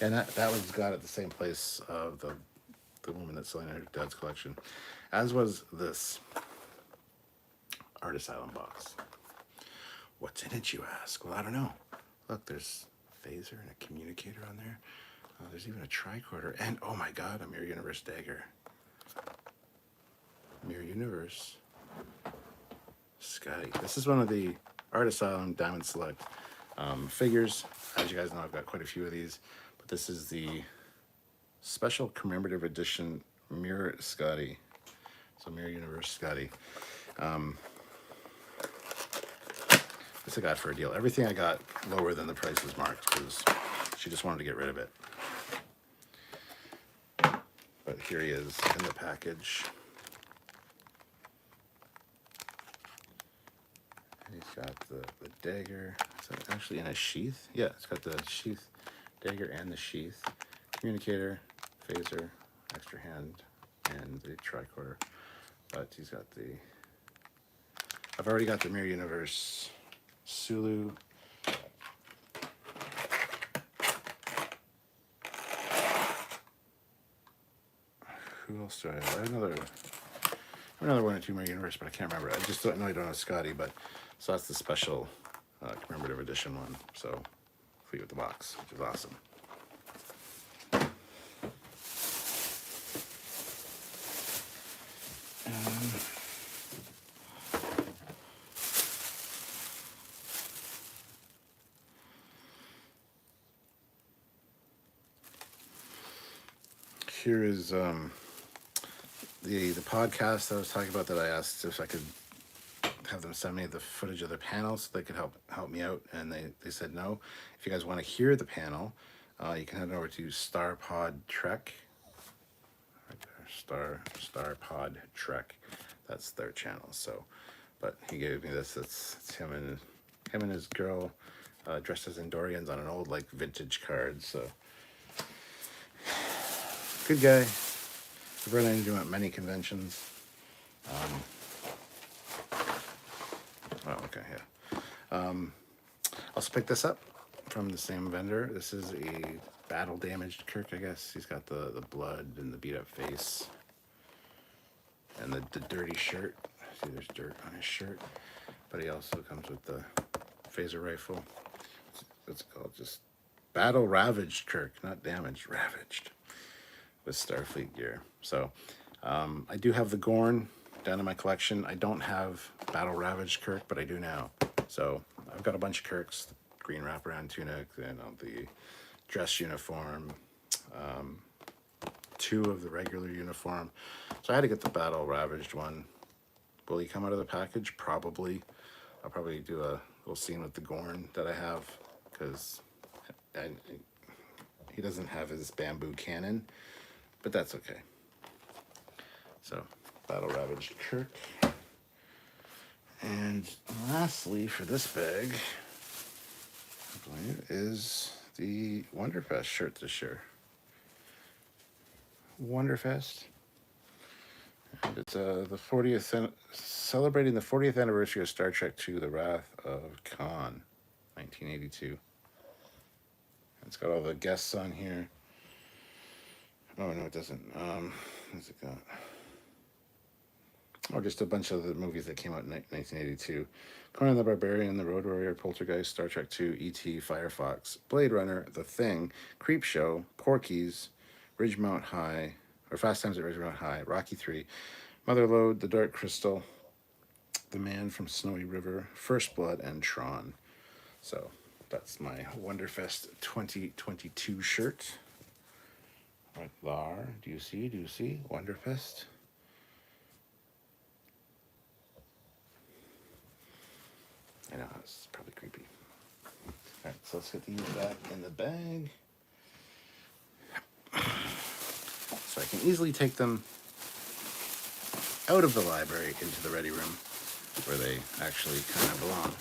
A: And that was got at the same place of the woman that's selling her dad's collection, as was this Art Asylum box. What's in it, you ask? Well, I don't know. Look, there's a phaser and a communicator on there. There's even a tricorder, and oh my god, a Mirror Universe dagger. Mirror Universe. Scotty. This is one of the Art Asylum Diamond Select figures. As you guys know, I've got quite a few of these, but this is the special commemorative edition Mirror Scotty. So Mirror Universe Scotty. This I got for a deal. Everything I got lower than the price was marked because she just wanted to get rid of it. But here he is in the package. And he's got the dagger. Is that actually in a sheath? Yeah, it's got the sheath, dagger and the sheath. communicator, phaser, extra hand, and the tricorder. But he's got the... I've already got the Mirror Universe Sulu. Who else do I have? I have another one or two Mirror Universe, but I can't remember. I just don't know I don't have Scotty, but so that's the special commemorative edition one. So free with the box, which is awesome. Here is the podcast I was talking about that I asked if I could have them send me the footage of their panel so they could help me out, and they said no. If you guys want to hear the panel, you can head over to StarPod Trek. Right there, StarPod Trek. That's their channel. So, but he gave me this. It's him and his girl dressed as Endorians on an old like vintage card. So. Good guy. I've run into him at many conventions. Oh, okay, yeah. Also picked this up from the same vendor. This is a battle damaged Kirk, I guess. He's got the blood and the beat up face and the dirty shirt. See, there's dirt on his shirt. But he also comes with the phaser rifle. It's called just battle ravaged Kirk, not damaged, ravaged. With Starfleet gear. So I do have the Gorn down in my collection. I don't have Battle Ravaged Kirk, but I do now. So I've got a bunch of Kirks, the green wraparound tunic, and the dress uniform, 2 of the regular uniform. So I had to get the Battle Ravaged one. Will he come out of the package? Probably. I'll probably do a little scene with the Gorn that I have, because he doesn't have his bamboo cannon. But that's okay. So, Battle Ravaged Kirk. And lastly, for this bag, I believe, is the Wonderfest shirt this year. Wonderfest. And it's the 40th, celebrating the 40th anniversary of Star Trek II, The Wrath of Khan, 1982. It's got all the guests on here. Oh, no, it doesn't. What's it got? Oh, just a bunch of the movies that came out in 1982. Conan the Barbarian, The Road Warrior, Poltergeist, Star Trek II, E.T., Firefox, Blade Runner, The Thing, Creepshow, Porky's, Ridgemount High, or Fast Times at Ridgemount High, Rocky III, Motherlode, The Dark Crystal, The Man from Snowy River, First Blood, and Tron. So that's my Wonderfest 2022 shirt. Right there. Do you see? Wonderfest. I know, it's probably creepy. Alright, so let's get these back in the bag. So I can easily take them out of the library into the ready room, where they actually kind of belong.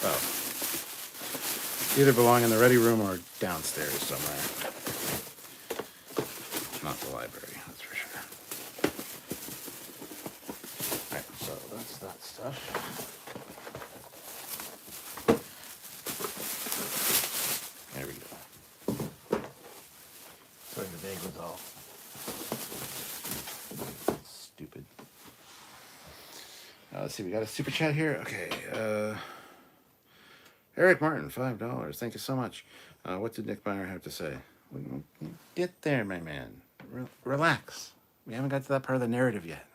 A: Well, either belong in the ready room or downstairs somewhere. Not the library, that's for sure. Alright, so that's that stuff. There we go. Sorry, the bag was all stupid. Let's see, we got a super chat here. Okay, Eric Martin, $5. Thank you so much. What did Nick Meyer have to say? Get there, my man. Relax. We haven't got to that part of the narrative yet.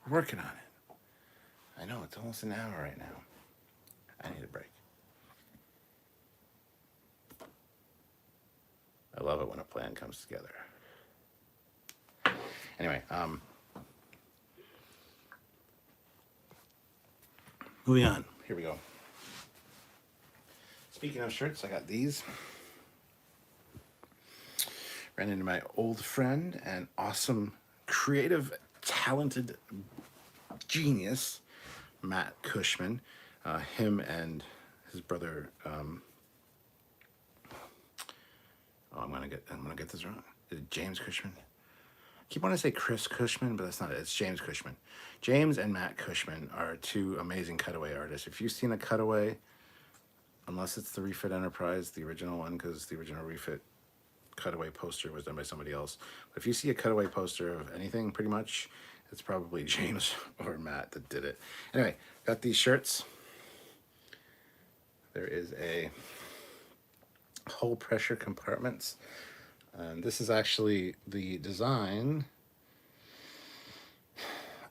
A: We're working on it. I know, it's almost an hour right now. I need a break. I love it when a plan comes together. Anyway, moving on. Here we go. Speaking of shirts, I got these. Ran into my old friend and awesome, creative, talented genius, Matt Cushman. Him and his brother Oh, I'm gonna get this wrong. Is it James Cushman? I keep wanting to say Chris Cushman, but that's not it. It's James Cushman. James and Matt Cushman are two amazing cutaway artists. If you've seen a cutaway, unless it's the Refit Enterprise, the original one, because the original Refit cutaway poster was done by somebody else. But if you see a cutaway poster of anything, pretty much, it's probably James or Matt that did it. Anyway, got these shirts. There is a hull pressure compartments. And this is actually the design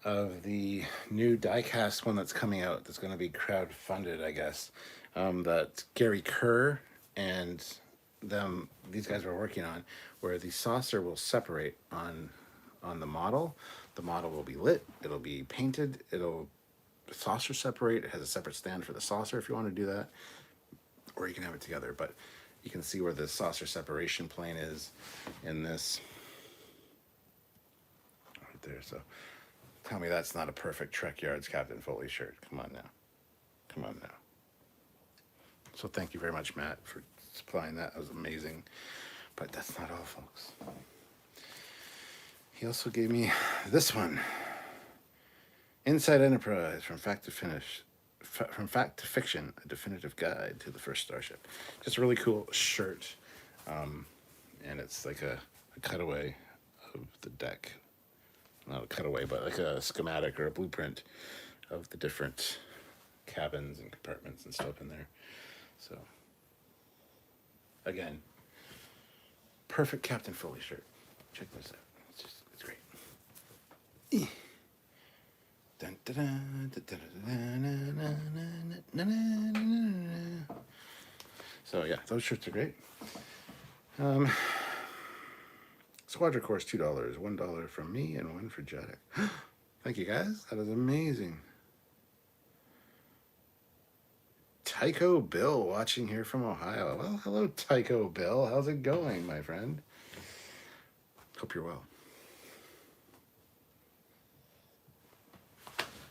A: of the new diecast one that's coming out that's going to be crowd-funded, I guess. That Gary Kerr and these guys were working on, where the saucer will separate on the model. The model will be lit, it'll be painted, the saucer separate. It has a separate stand for the saucer if you want to do that, or you can have it together. But you can see where the saucer separation plane is in this right there. So tell me that's not a perfect Trekyards Captain Foley shirt. Come on now. Come on now. So thank you very much, Matt, for supplying that. That was amazing. But that's not all, folks. He also gave me this one. Inside Enterprise, from fact to finish. From fact to fiction, a definitive guide to the first starship. Just a really cool shirt. And it's like a cutaway of the deck. Not a cutaway, but like a schematic or a blueprint of the different cabins and compartments and stuff in there. So, again, perfect Captain Foley shirt. Check this out. It's great. Dun, dun, dun, dun, dun, dun, dun. So yeah, those shirts are great. Squadron Course, $2, $1 from me and $1 for Jadek. Thank you guys. That is amazing. Tycho Bill watching here from Ohio. Well, hello, Tycho Bill. How's it going, my friend? Hope you're well.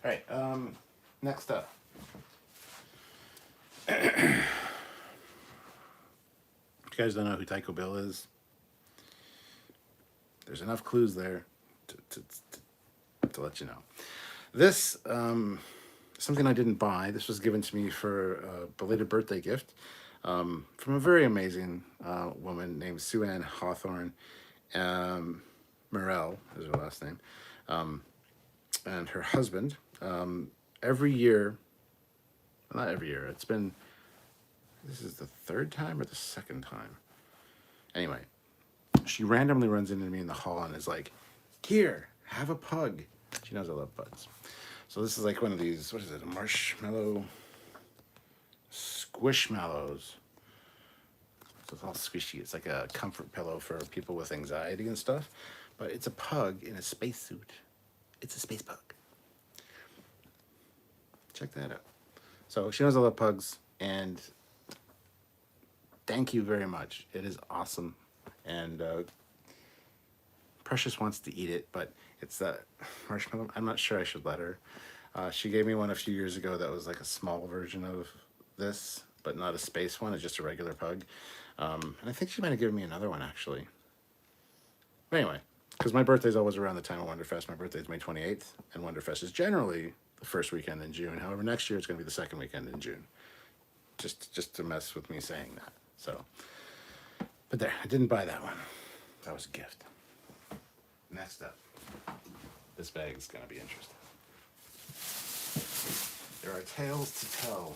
A: All right, next up. If you guys don't know who Tycho Bill is, there's enough clues there to let you know. This, something I didn't buy. This was given to me for a belated birthday gift from a very amazing woman named Sue Ann Hawthorne. Morel is her last name. And her husband. Every year, not every year, this is the third time or the second time. Anyway, she randomly runs into me in the hall and is like, "Here, have a pug." She knows I love bugs. So this is like one of these, what is it, a marshmallow squishmallows. So it's all squishy. It's like a comfort pillow for people with anxiety and stuff. But it's a pug in a spacesuit. It's a space pug. Check that out. So she knows I love pugs, and thank you very much. It is awesome. And Precious wants to eat it, but it's that marshmallow. I'm not sure I should let her. She gave me one a few years ago that was like a small version of this, but not a space one. It's just a regular pug. And I think she might have given me another one, actually. But anyway, because my birthday's always around the time of Wonderfest. My birthday's May 28th, and Wonderfest is generally the first weekend in June. However, next year it's going to be the second weekend in June. Just to mess with me saying that. So, but there, I didn't buy that one. That was a gift. Next up, this bag is going to be interesting. There are tales to tell.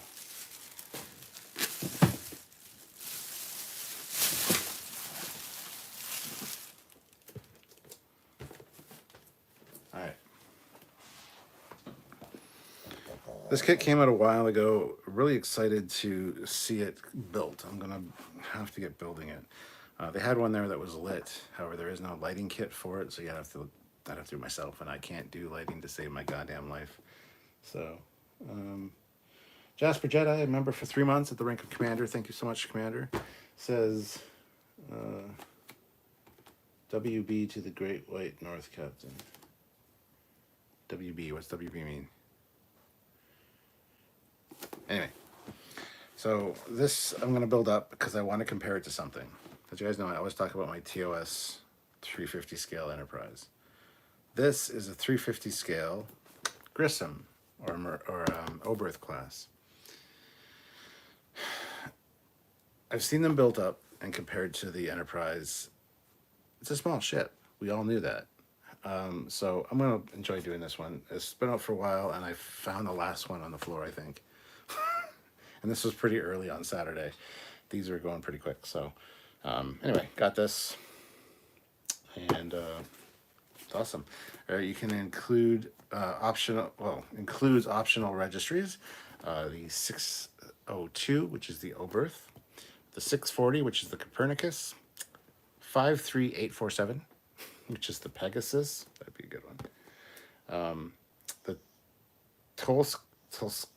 A: All right. This kit came out a while ago. Really excited to see it built. I'm going to have to get building it. They had one there that was lit. However, there is no lighting kit for it, so I'd have to do it myself, and I can't do lighting to save my goddamn life. So, Jasper Jedi, a member for 3 months at the rank of Commander. Thank you so much, Commander. Says, WB to the Great White North Captain. WB, what's WB mean? Anyway, so this I'm going to build up because I want to compare it to something. As you guys know, I always talk about my TOS 350 scale Enterprise. This is a 350 scale Grissom or Oberth class. I've seen them built up and compared to the Enterprise. It's a small ship. We all knew that. So I'm going to enjoy doing this one. It's been out for a while, and I found the last one on the floor, I think. And this was pretty early on Saturday. These are going pretty quick. So anyway, got this. And it's awesome. You can include includes optional registries. The 602, which is the Oberth. The 640, which is the Copernicus. 53847, which is the Pegasus. That'd be a good one. The Tolskovy.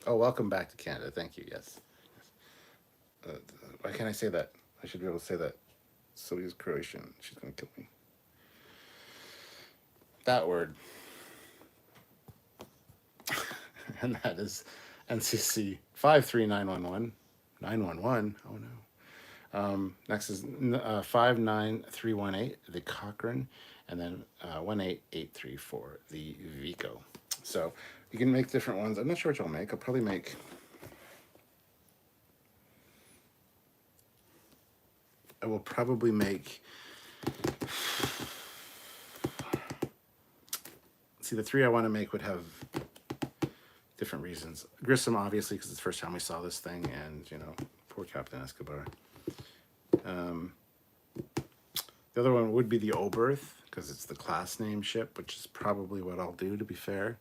A: Oh, welcome back to Canada. Thank you. Yes. Why can't I say that? I should be able to say that. Sylvia's Croatian. She's going to kill me. That word. And that is NCC 53911. 911. Oh no. Next is 59318, the Cochrane, and then 18834, the Vico. So you can make different ones. I'm not sure which I'll make. I'll probably make. I will probably make. See, the three I want to make would have different reasons. Grissom, obviously, because it's the first time we saw this thing, and, you know, poor Captain Escobar. The other one would be the Oberth, because it's the class name ship, which is probably what I'll do, to be fair.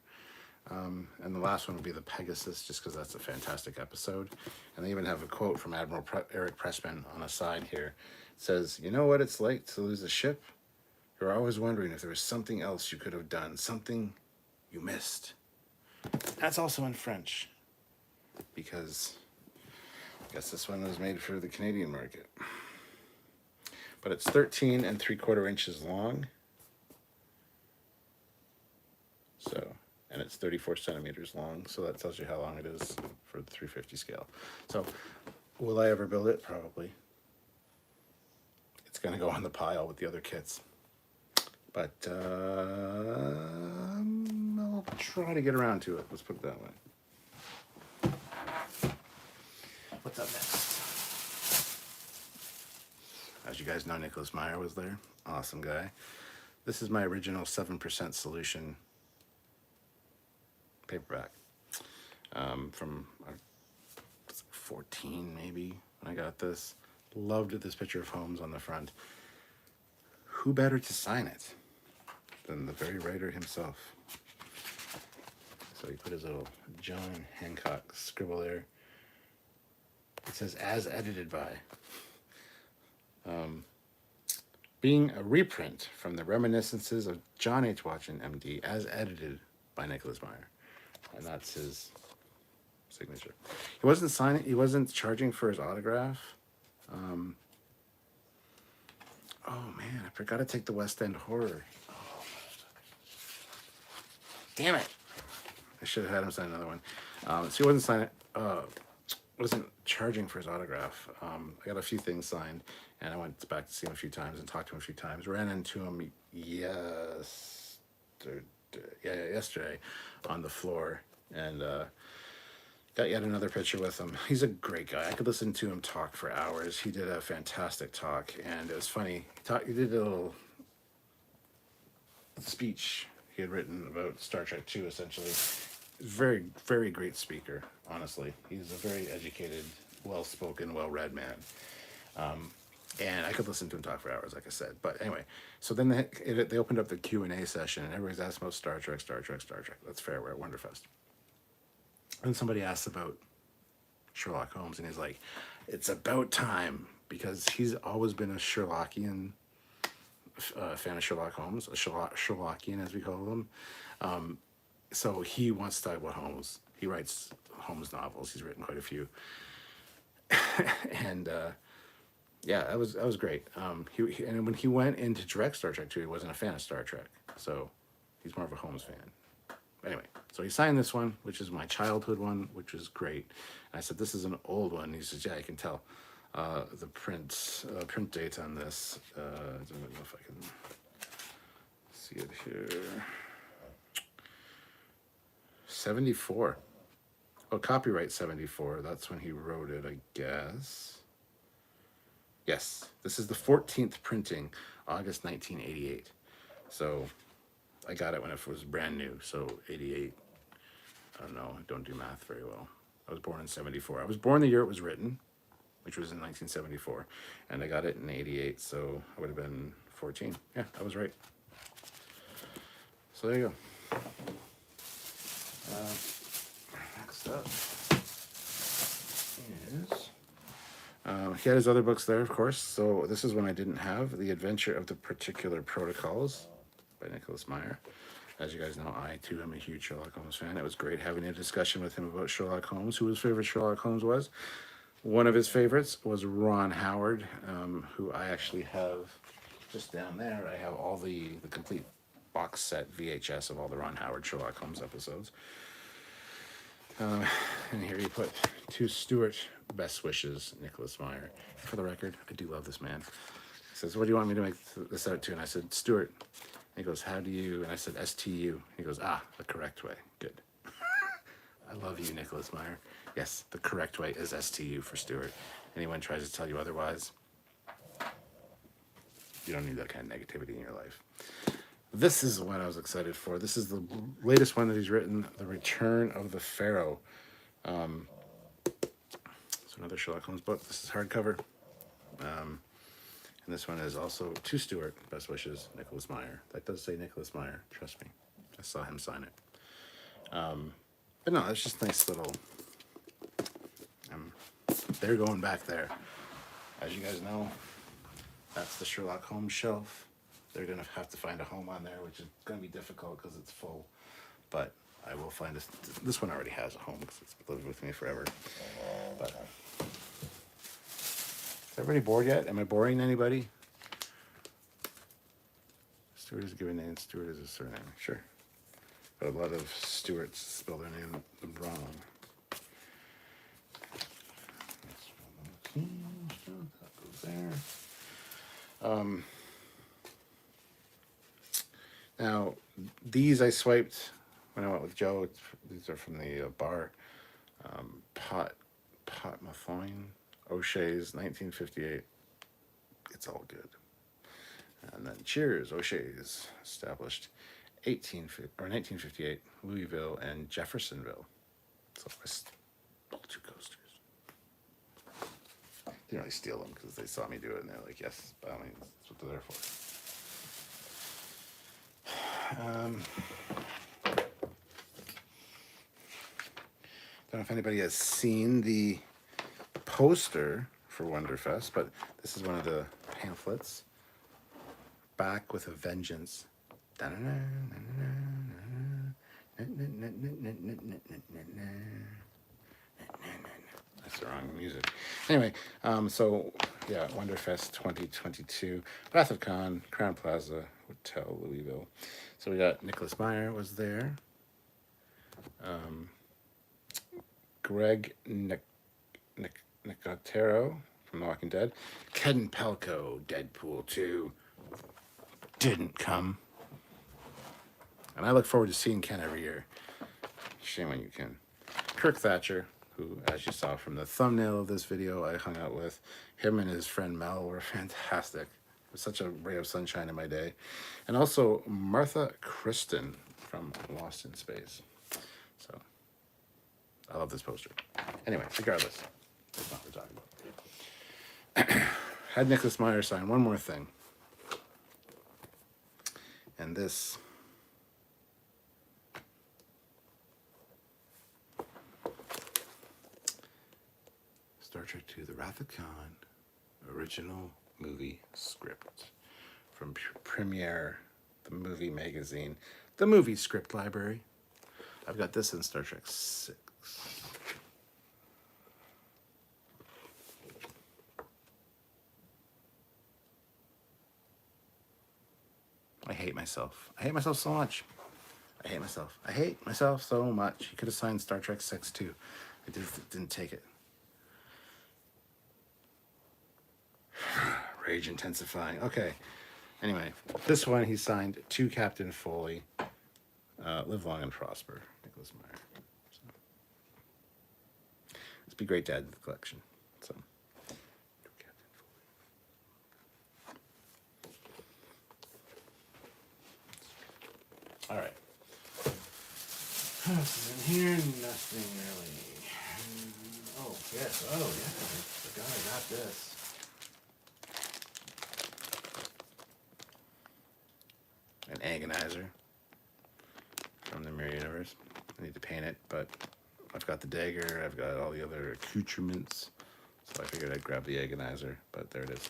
A: And the last one would be the Pegasus, just because that's a fantastic episode. And they even have a quote from Admiral Eric Pressman on a side here. It says, "You know what it's like to lose a ship? You're always wondering if there was something else you could have done, something you missed." That's also in French, because I guess this one was made for the Canadian market. But it's 13 3/4 inches long. So, and it's 34 centimeters long. So that tells you how long it is for the 350 scale. So, will I ever build it? Probably. It's going to go on the pile with the other kits. But I'll try to get around to it. Let's put it that way. What's up next? As you guys know, Nicholas Meyer was there. Awesome guy. This is my original 7% solution paperback from 14 maybe when I got this. Loved this picture of Holmes on the front. Who better to sign it than the very writer himself? So he put his little John Hancock scribble there. It says, "As edited by." Being a reprint from the reminiscences of John H. Watson, MD, as edited by Nicholas Meyer. And that's his signature. He wasn't signing, he wasn't charging for his autograph. Oh man, I forgot to take the West End Horror. Oh, damn it! I should have had him sign another one. So he wasn't signing. Wasn't charging for his autograph. I got a few things signed, and I went back to see him a few times and talked to him a few times. Ran into him yesterday on the floor, and got yet another picture with him. He's a great guy. I could listen to him talk for hours. He did a fantastic talk, and it was funny. He did a little speech he had written about Star Trek 2, essentially. Very, very great speaker, honestly. He's a very educated, well-spoken, well-read man. And I could listen to him talk for hours, like I said. But anyway, so then they opened up the Q&A session, and everybody's asking about Star Trek. That's fair, we're at Wonderfest. And somebody asked about Sherlock Holmes, and he's like, "It's about time," because he's always been a Sherlockian fan of Sherlock Holmes, a Sherlockian, as we call them. So he wants to talk about Holmes. He writes Holmes novels. He's written quite a few. And yeah, that was great. And when he went into direct Star Trek 2, he wasn't a fan of Star Trek. So he's more of a Holmes fan. anyway, so he signed this one, which is my childhood one, which was great. And I said, this is an old one. He says, yeah, I can tell. The print date on this. I don't know if I can see it here. 74. Oh, copyright 74. That's when he wrote it, I guess. Yes, this is the 14th printing, August 1988. So I got it when it was brand new. So 88. I don't know. I don't do math very well. I was born in 74. I was born the year it was written, which was in 1974. And I got it in 88. So I would have been 14. Yeah, I was right. So there you go. Next up is... he had his other books there, of course. So this is one I didn't have. The Adventure of the Particular Protocols by Nicholas Meyer. As you guys know, I, too, am a huge Sherlock Holmes fan. It was great having a discussion with him about Sherlock Holmes, who his favorite Sherlock Holmes was. One of his favorites was Ron Howard, who I actually have just down there. I have all the complete box set VHS of all the Ron Howard Sherlock Holmes episodes. And here he put to Stuart, best wishes, Nicholas Meyer. For the record, I do love this man. He says, what do you want me to make this out to? And I said, Stuart. And he goes, how do you? And I said, STU. He goes, the correct way. Good. I love you, Nicholas Meyer. Yes, the correct way is STU for Stuart. Anyone tries to tell you otherwise, you don't need that kind of negativity in your life. This is what I was excited for. This is the latest one that he's written, The Return of the Pharaoh. It's another Sherlock Holmes book. This is hardcover. And this one is also to Stuart, best wishes, Nicholas Meyer. That does say Nicholas Meyer, trust me. I saw him sign it. But no, it's just nice little... they're going back there. As you guys know, that's the Sherlock Holmes shelf. They're going to have to find a home on there, which is going to be difficult because it's full. But I will find this. This one already has a home because it's lived with me forever. But is everybody bored yet? Am I boring anybody? Stuart is a given name. Stuart is a surname. Sure. But a lot of Stuarts spell their name wrong. That goes there. Now, these I swiped when I went with Joe. These are from the bar. Pot Mathoin, O'Shea's, 1958. It's all good. And then Cheers, O'Shea's, established 1958, Louisville and Jeffersonville. So I stole 2 coasters. Didn't really steal them because they saw me do it and they're like, yes, by all means, that's what they're there for. Don't know if anybody has seen the poster for Wonderfest, but this is one of the pamphlets. Back with a Vengeance. That's the wrong music. Anyway, so yeah, Wonderfest 2022, Wrath of Khan, Crown Plaza, Hotel Louisville. So we got Nicholas Meyer was there. Greg Nicotero from The Walking Dead. Ken Pelco, Deadpool 2, didn't come. And I look forward to seeing Ken every year. Shame on you, Ken. Kirk Thatcher, who, as you saw from the thumbnail of this video, I hung out with. Him and his friend Mel were fantastic. It was such a ray of sunshine in my day. And also Martha Kristen from Lost in Space. So, I love this poster. Anyway, regardless, that's not what we're talking about. Had Nicholas Meyer sign one more thing. And this... Star Trek II, The Wrath of Khan, original movie script from Premiere, the movie magazine, the movie script library. I've got this in Star Trek 6. I hate myself. I hate myself so much. I hate myself. I hate myself so much. He could have signed Star Trek 6 too. I just didn't take it. Rage intensifying. Okay. Anyway, this one he signed to Captain Foley. Live long and prosper, Nicholas Meyer. So, this be great to add to the collection. So, all right. What else is in here? Nothing really. Oh yes. Oh yeah. I forgot I got this. An agonizer from the Mirror Universe. I need to paint it, but I've got the dagger, I've got all the other accoutrements, so I figured I'd grab the agonizer, but there it is.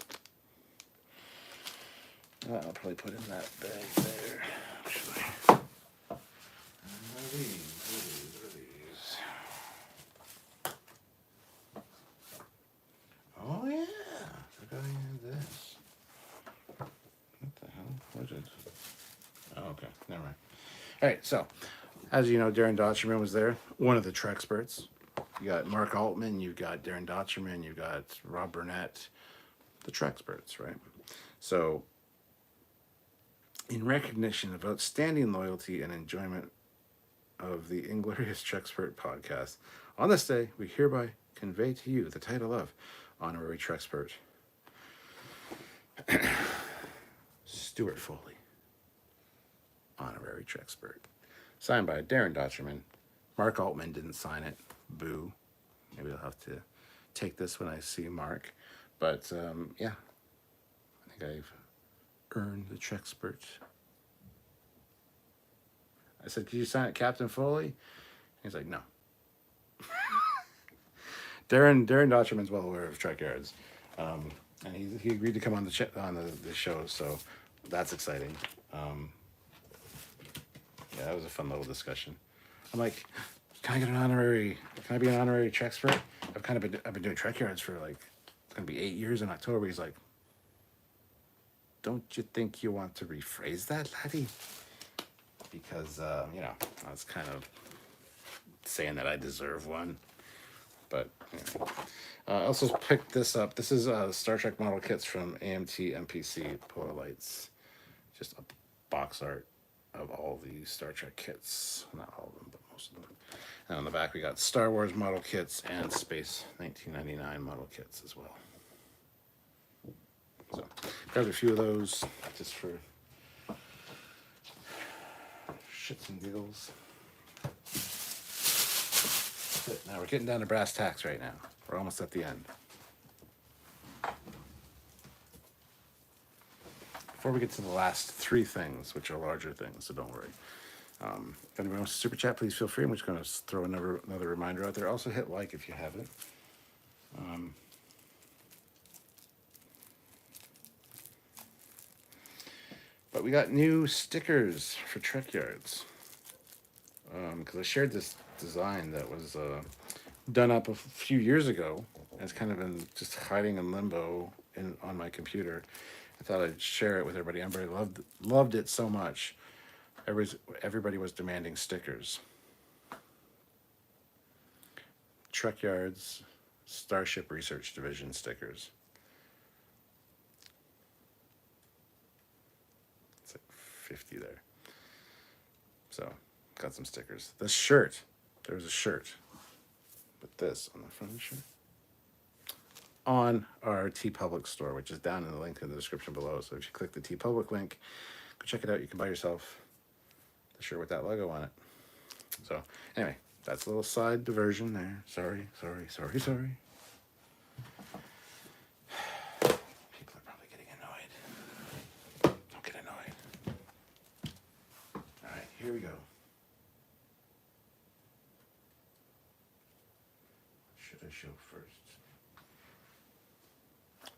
A: I'll probably put in that bag there, actually. What are these? Oh yeah, I forgot I had this. What the hell? What is it? Oh, okay, never mind. All right, so as you know, Darren Docherman was there, one of the Treksperts. You got Mark Altman, you've got Darren Docherman, you've got Rob Burnett, the Treksperts, right? So, in recognition of outstanding loyalty and enjoyment of the Inglorious Trekspert podcast, on this day, we hereby convey to you the title of Honorary Trekspert. Stuart Foley, Honorary Trekspert. Signed by Darren Docherman. Mark Altman didn't sign it. Boo. Maybe I'll have to take this when I see Mark. But, yeah. I think I've earned the Trekspert. I said, could you sign it, Captain Foley? He's like, no. Darren Docherman's well aware of Trekyards. And he agreed to come on the show, so that's exciting. Yeah, that was a fun little discussion. I'm like, can I be an honorary Trekspert? I've been doing Trekyards for like, it's gonna be 8 years in October. He's like, don't you think you want to rephrase that, laddie? Because, you know, I was kind of saying that I deserve one. But, yeah. I also picked this up. This is Star Trek model kits from AMT MPC Polar Lights. Just a box art of all the Star Trek kits. Not all of them, but most of them. And on the back, we got Star Wars model kits and Space 1999 model kits as well. So, grabbed a few of those just for shits and giggles. Now we're getting down to brass tacks right now. We're almost at the end. Before we get to the last three things, which are larger things, so don't worry. If anyone wants to super chat, please feel free. I'm just going to throw another reminder out there. Also hit like if you haven't. But we got new stickers for Trekyards. Because I shared this design that was done up a few years ago. And it's kind of been just hiding in limbo on my computer. I thought I'd share it with everybody. Everybody loved it so much. Everybody was demanding stickers. Trekyards Starship Research Division stickers. It's like 50 there. So, got some stickers. The shirt. There was a shirt with this on the front of the shirt. On our TeePublic store, which is down in the link in the description below. So if you click the TeePublic link, go check it out. You can buy yourself the shirt with that logo on it. So anyway, that's a little side diversion there. Sorry. People are probably getting annoyed. Don't get annoyed. All right, here we go. What should I show first?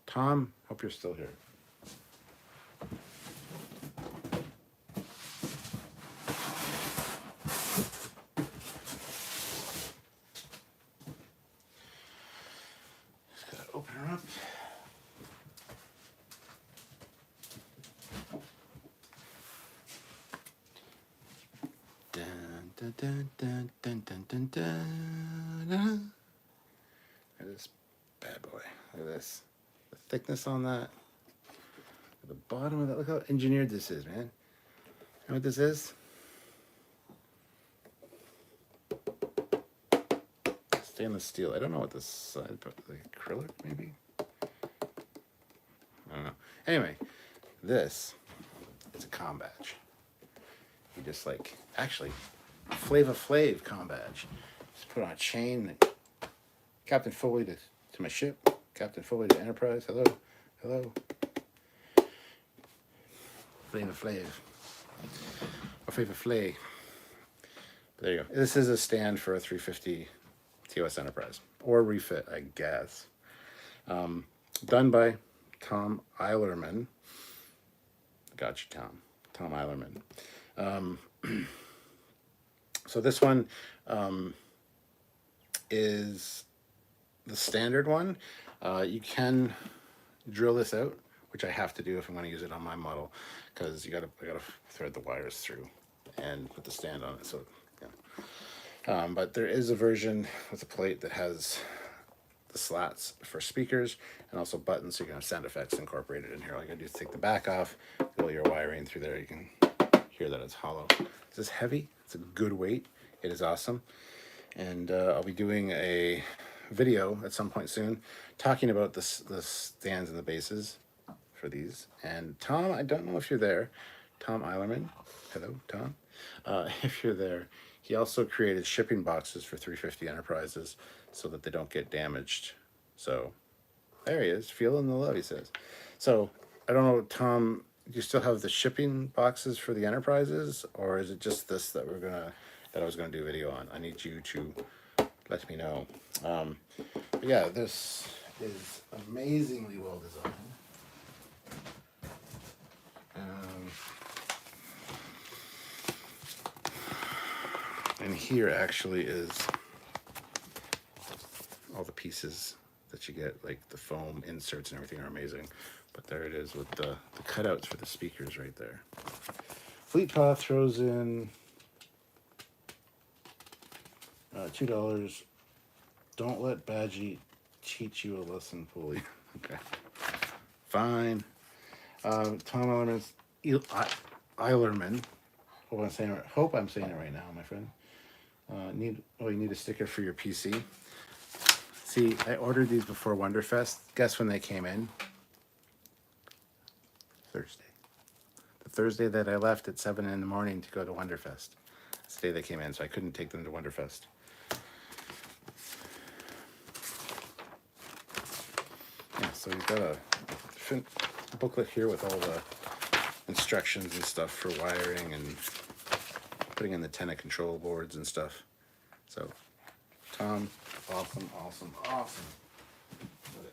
A: Tom, hope you're still here. Just gotta open her up. Dun, dun, dun, dun, dun, dun, dun, dun. Look at this bad boy. Look at this. The thickness on that. At the bottom of that. Look how engineered this is, man. You know what this is? Stainless steel. I don't know what this side, but like acrylic maybe? I don't know. Anyway, this is a comm badge. You just like, actually, Flava Flav comm badge. Just put on a chain. Captain Foley to my ship. Captain Foley to Enterprise. Hello. Hello. Flava Flav. Or Flava Flay. There you go. This is a stand for a 350 TOS Enterprise. Or refit, I guess. Done by Tom Eilerman. Got you, Tom. Tom Eilerman. So this one is the standard one. You can drill this out, which I have to do if I'm going to use it on my model, because I gotta thread the wires through and put the stand on it. So yeah. But there is a version with a plate that has the slats for speakers and also buttons, so you can have sound effects incorporated in here. All you gotta do is take the back off, go your wiring through there. You can hear that it's hollow. This is heavy. It's a good weight. It is awesome. And I'll be doing a video at some point soon talking about the stands and the bases for these. And Tom, I don't know if you're there. Tom Eilerman. Hello, Tom. If you're there, he also created shipping boxes for 350 Enterprises so that they don't get damaged. So there he is, feeling the love, he says. So I don't know, Tom, do you still have the shipping boxes for the Enterprises, or is it just this that I was gonna do a video on? I need you to let me know. But yeah, this is amazingly well designed. And here actually is all the pieces that you get, like the foam inserts and everything are amazing. But there it is with the cutouts for the speakers right there. Fleet Paw throws in $2. Don't let Badgie teach you a lesson, Foley. Okay, fine. Tom Eilerman's Eilerman. Hope I'm saying it right now, my friend. You need a sticker for your PC. See, I ordered these before Wonderfest. Guess when they came in? Thursday. The Thursday that I left at 7 in the morning to go to Wonderfest. That's the day they came in, so I couldn't take them to Wonderfest. Yeah, so you've got a booklet here with all the instructions and stuff for wiring and putting in the antenna control boards and stuff. So, Tom, awesome.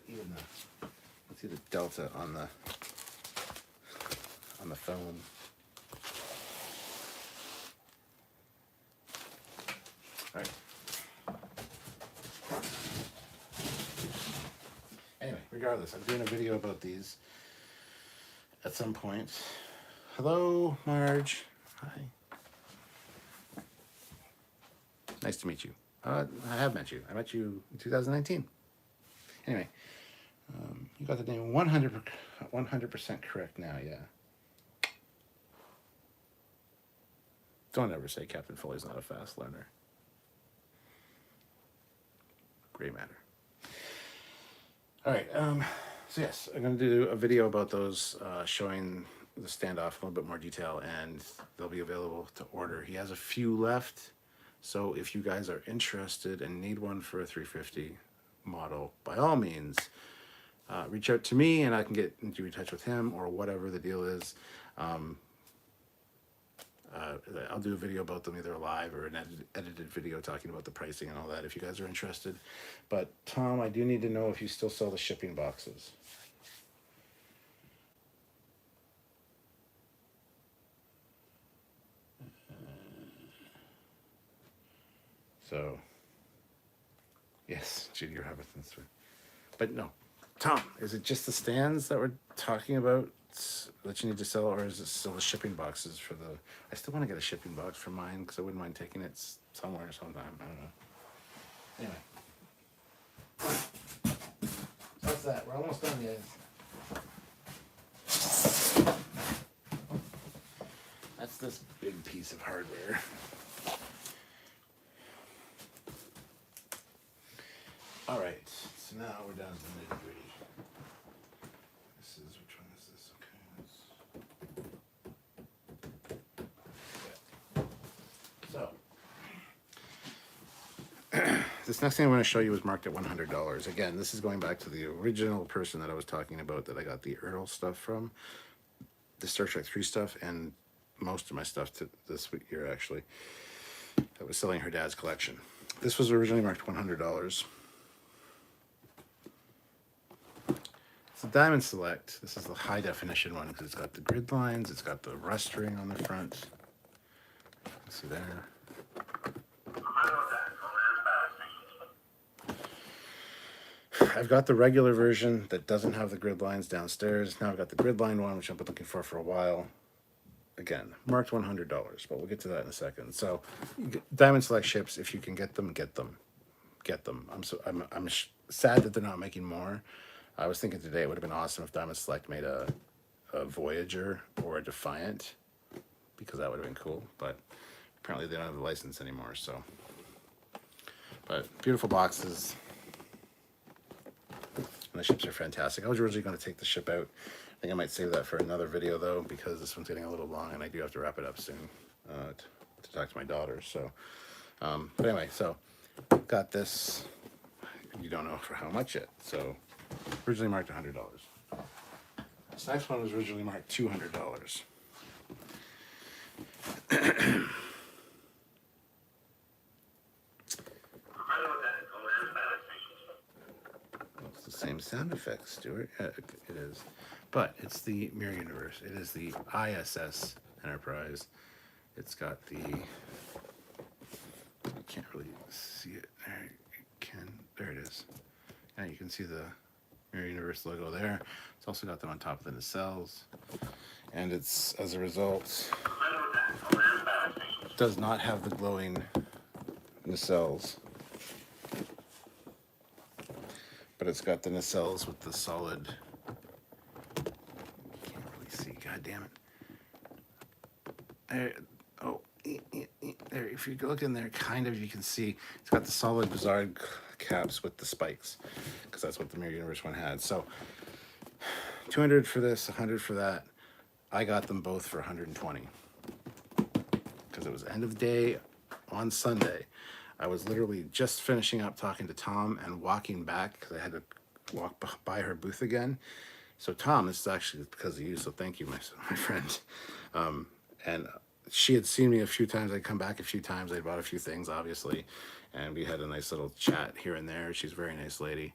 A: Even let's see the delta on the foam. All right. Anyway, regardless, I'm doing a video about these at some point. Hello, Marge. Hi. Nice to meet you. I have met you. I met you in 2019. Anyway, you got the name 100% correct now, yeah. Don't ever say Captain Foley's not a fast learner. Gray matter. All right, so yes, I'm going to do a video about those, showing the standoff in a little bit more detail, and they'll be available to order. He has a few left. So if you guys are interested and need one for a 350 model, by all means, reach out to me and I can get into in touch with him or whatever the deal is. I'll do a video about them either live or an edited video talking about the pricing and all that if you guys are interested. But Tom, I do need to know if you still sell the shipping boxes. So, yes, Judy Robinson's. But no, Tom, is it just the stands that we're talking about that you need to sell, or is it still the shipping boxes for the? I still want to get a shipping box for mine because I wouldn't mind taking it somewhere sometime. I don't know. Anyway, so that's that. We're almost done, guys. That's this big piece of hardware. All right, so now we're down to the nitty gritty. This is, which one is this? Okay. So, this next thing I'm going to show you is marked at $100. Again, this is going back to the original person that I was talking about that I got the Earl stuff from, the Star Trek 3 stuff, and most of my stuff this year, actually, that was selling her dad's collection. This was originally marked $100. It's a Diamond Select. This is the high definition one because it's got the grid lines, it's got the rustering on the front. You can see there. I've got the regular version that doesn't have the grid lines downstairs. Now I've got the grid line one, which I've been looking for a while. Again, marked $100, but we'll get to that in a second. So, Diamond Select ships, if you can get them, get them. Get them. I'm sad that they're not making more. I was thinking today it would have been awesome if Diamond Select made a Voyager or a Defiant, because that would have been cool, but apparently they don't have the license anymore, so. But beautiful boxes. And the ships are fantastic. I was originally going to take the ship out. I think I might save that for another video, though, because this one's getting a little long, and I do have to wrap it up soon to talk to my daughter. So, but anyway, so got this. You don't know for how much yet. So, originally marked $100. This next one was originally marked $200. It's the same sound effects, Stuart. Yeah, it is. But it's the Mirror Universe. It is the ISS Enterprise. It's got the... You can't really see it. There, you can. There it is. Yeah, you can see the Mirror Universe logo there. It's also got them on top of the nacelles. And it's, as a result, does not have the glowing nacelles. But it's got the nacelles with the solid... Can't really see. God damn it. There, oh, there. If you look in there, kind of, you can see it's got the solid bizarre caps with the spikes, because that's what the Mirror Universe one had. So, 200 for this, 100 for that. I got them both for 120 because it was end of day on Sunday. I was literally just finishing up talking to Tom and walking back because I had to walk by her booth again. So Tom, this is actually because of you, so thank you, my friend. And she had seen me a few times. I'd come back a few times. I'd bought a few things, obviously. And we had a nice little chat here and there. She's a very nice lady.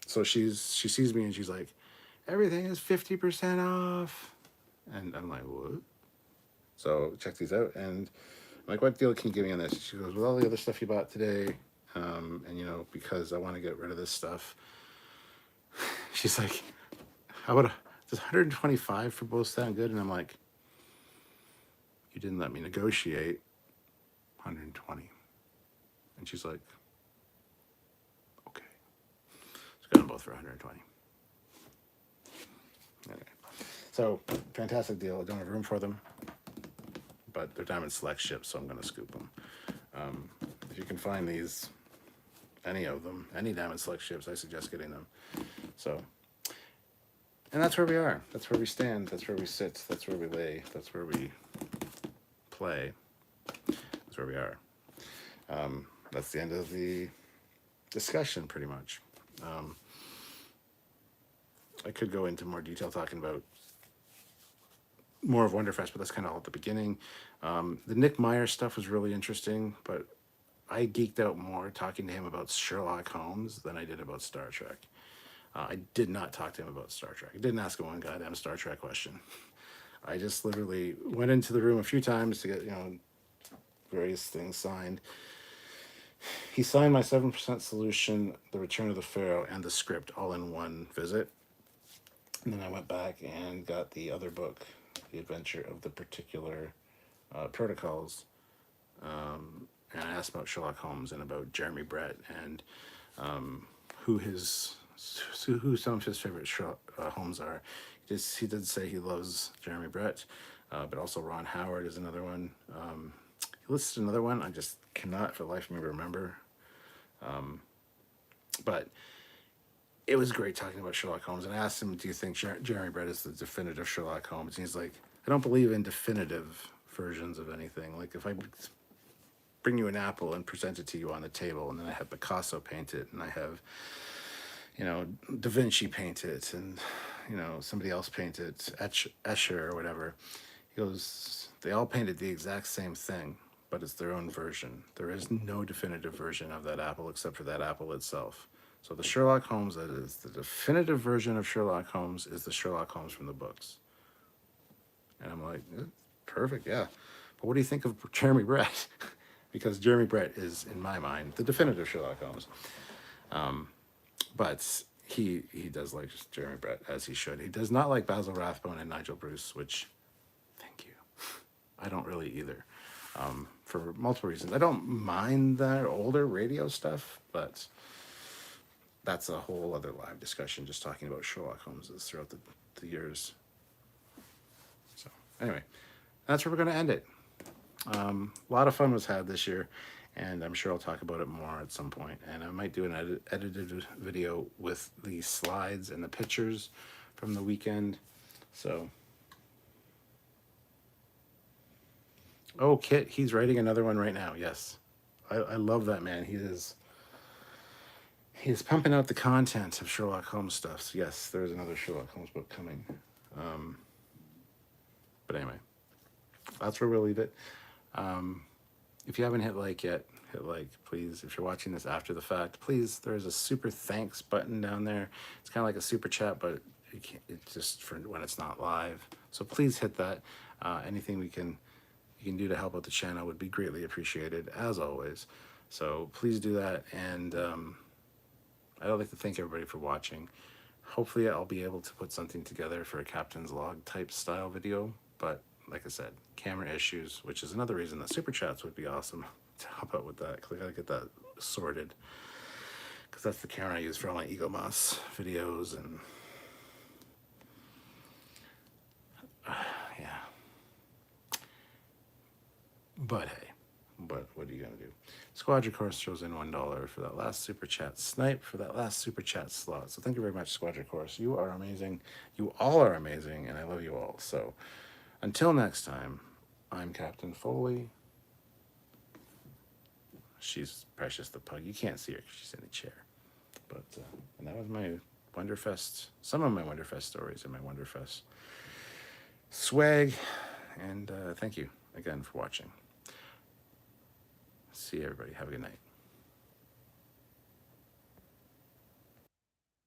A: So she sees me and she's like, everything is 50% off. And I'm like, what? So check these out. And I'm like, what deal can you give me on this? She goes, with all the other stuff you bought today, and you know, because I want to get rid of this stuff. She's like, how about does 125 for both sound good? And I'm like, you didn't let me negotiate. 120. And she's like, okay. So got them both for 120. Okay. So fantastic deal. I don't have room for them, but they're Diamond Select ships, so I'm going to scoop them. If you can find these, any of them, any Diamond Select ships, I suggest getting them. So, and that's where we are. That's where we stand. That's where we sit. That's where we lay. That's where we play. That's where we are. That's the end of the discussion, pretty much. I could go into more detail talking about more of Wonderfest, but that's kind of all at the beginning. The Nick Meyer stuff was really interesting, but I geeked out more talking to him about Sherlock Holmes than I did about Star Trek. I did not talk to him about Star Trek. I didn't ask him one goddamn Star Trek question. I just literally went into the room a few times to get, you know, various things signed. He signed my 7% solution, The Return of the Pharaoh, and the script all in one visit. And then I went back and got the other book, The Adventure of the Particular Protocols. And I asked about Sherlock Holmes and about Jeremy Brett and who some of his favorite Sherlock Holmes are. He did say he loves Jeremy Brett, but also Ron Howard is another one. He listed another one I just cannot for the life of me remember. But it was great talking about Sherlock Holmes. And I asked him, do you think Jeremy Brett is the definitive Sherlock Holmes? And he's like, I don't believe in definitive versions of anything. Like if I bring you an apple and present it to you on the table, and then I have Picasso paint it, and I have, Da Vinci paint it, and, somebody else paint it, Escher or whatever. He goes, they all painted the exact same thing, but it's their own version. There is no definitive version of that apple except for that apple itself. So the Sherlock Holmes that is the definitive version of Sherlock Holmes is the Sherlock Holmes from the books. And I'm like, perfect, yeah. But what do you think of Jeremy Brett? Because Jeremy Brett is, in my mind, the definitive Sherlock Holmes. But he does like Jeremy Brett, as he should. He does not like Basil Rathbone and Nigel Bruce, which, thank you. I don't really either, for multiple reasons. I don't mind their older radio stuff, but that's a whole other live discussion, just talking about Sherlock Holmes throughout the years. So anyway, that's where we're going to end it. A lot of fun was had this year, and I'm sure I'll talk about it more at some point. And I might do an edited video with the slides and the pictures from the weekend. So, oh, Kit, he's writing another one right now. Yes, I love that man. He's pumping out the content of Sherlock Holmes stuff. So yes, there's another Sherlock Holmes book coming. But anyway, that's where we'll leave it. If you haven't hit like yet, hit like, please. If you're watching this after the fact, please, there's a super thanks button down there. It's kind of like a super chat, but it's just for when it's not live. So please hit that. Anything you can do to help out the channel would be greatly appreciated, as always. So please do that. And I'd like to thank everybody for watching. Hopefully I'll be able to put something together for a Captain's Log type style video, but like I said, camera issues, which is another reason that super chats would be awesome to help out with that, because I gotta get that sorted, because that's the camera I use for all my Ego Moss videos. And yeah, but hey, but what are you gonna do? Squadra Course throws in $1 for that last super chat snipe, for that last super chat slot. So thank you very much, Squadra Course. You are amazing. You all are amazing, and I love you all. So until next time, I'm Captain Foley. She's Precious the pug. You can't see her because she's in a chair. But and that was my Wonderfest, some of my Wonderfest stories and my Wonderfest swag. And thank you again for watching. See you, everybody. Have a good night.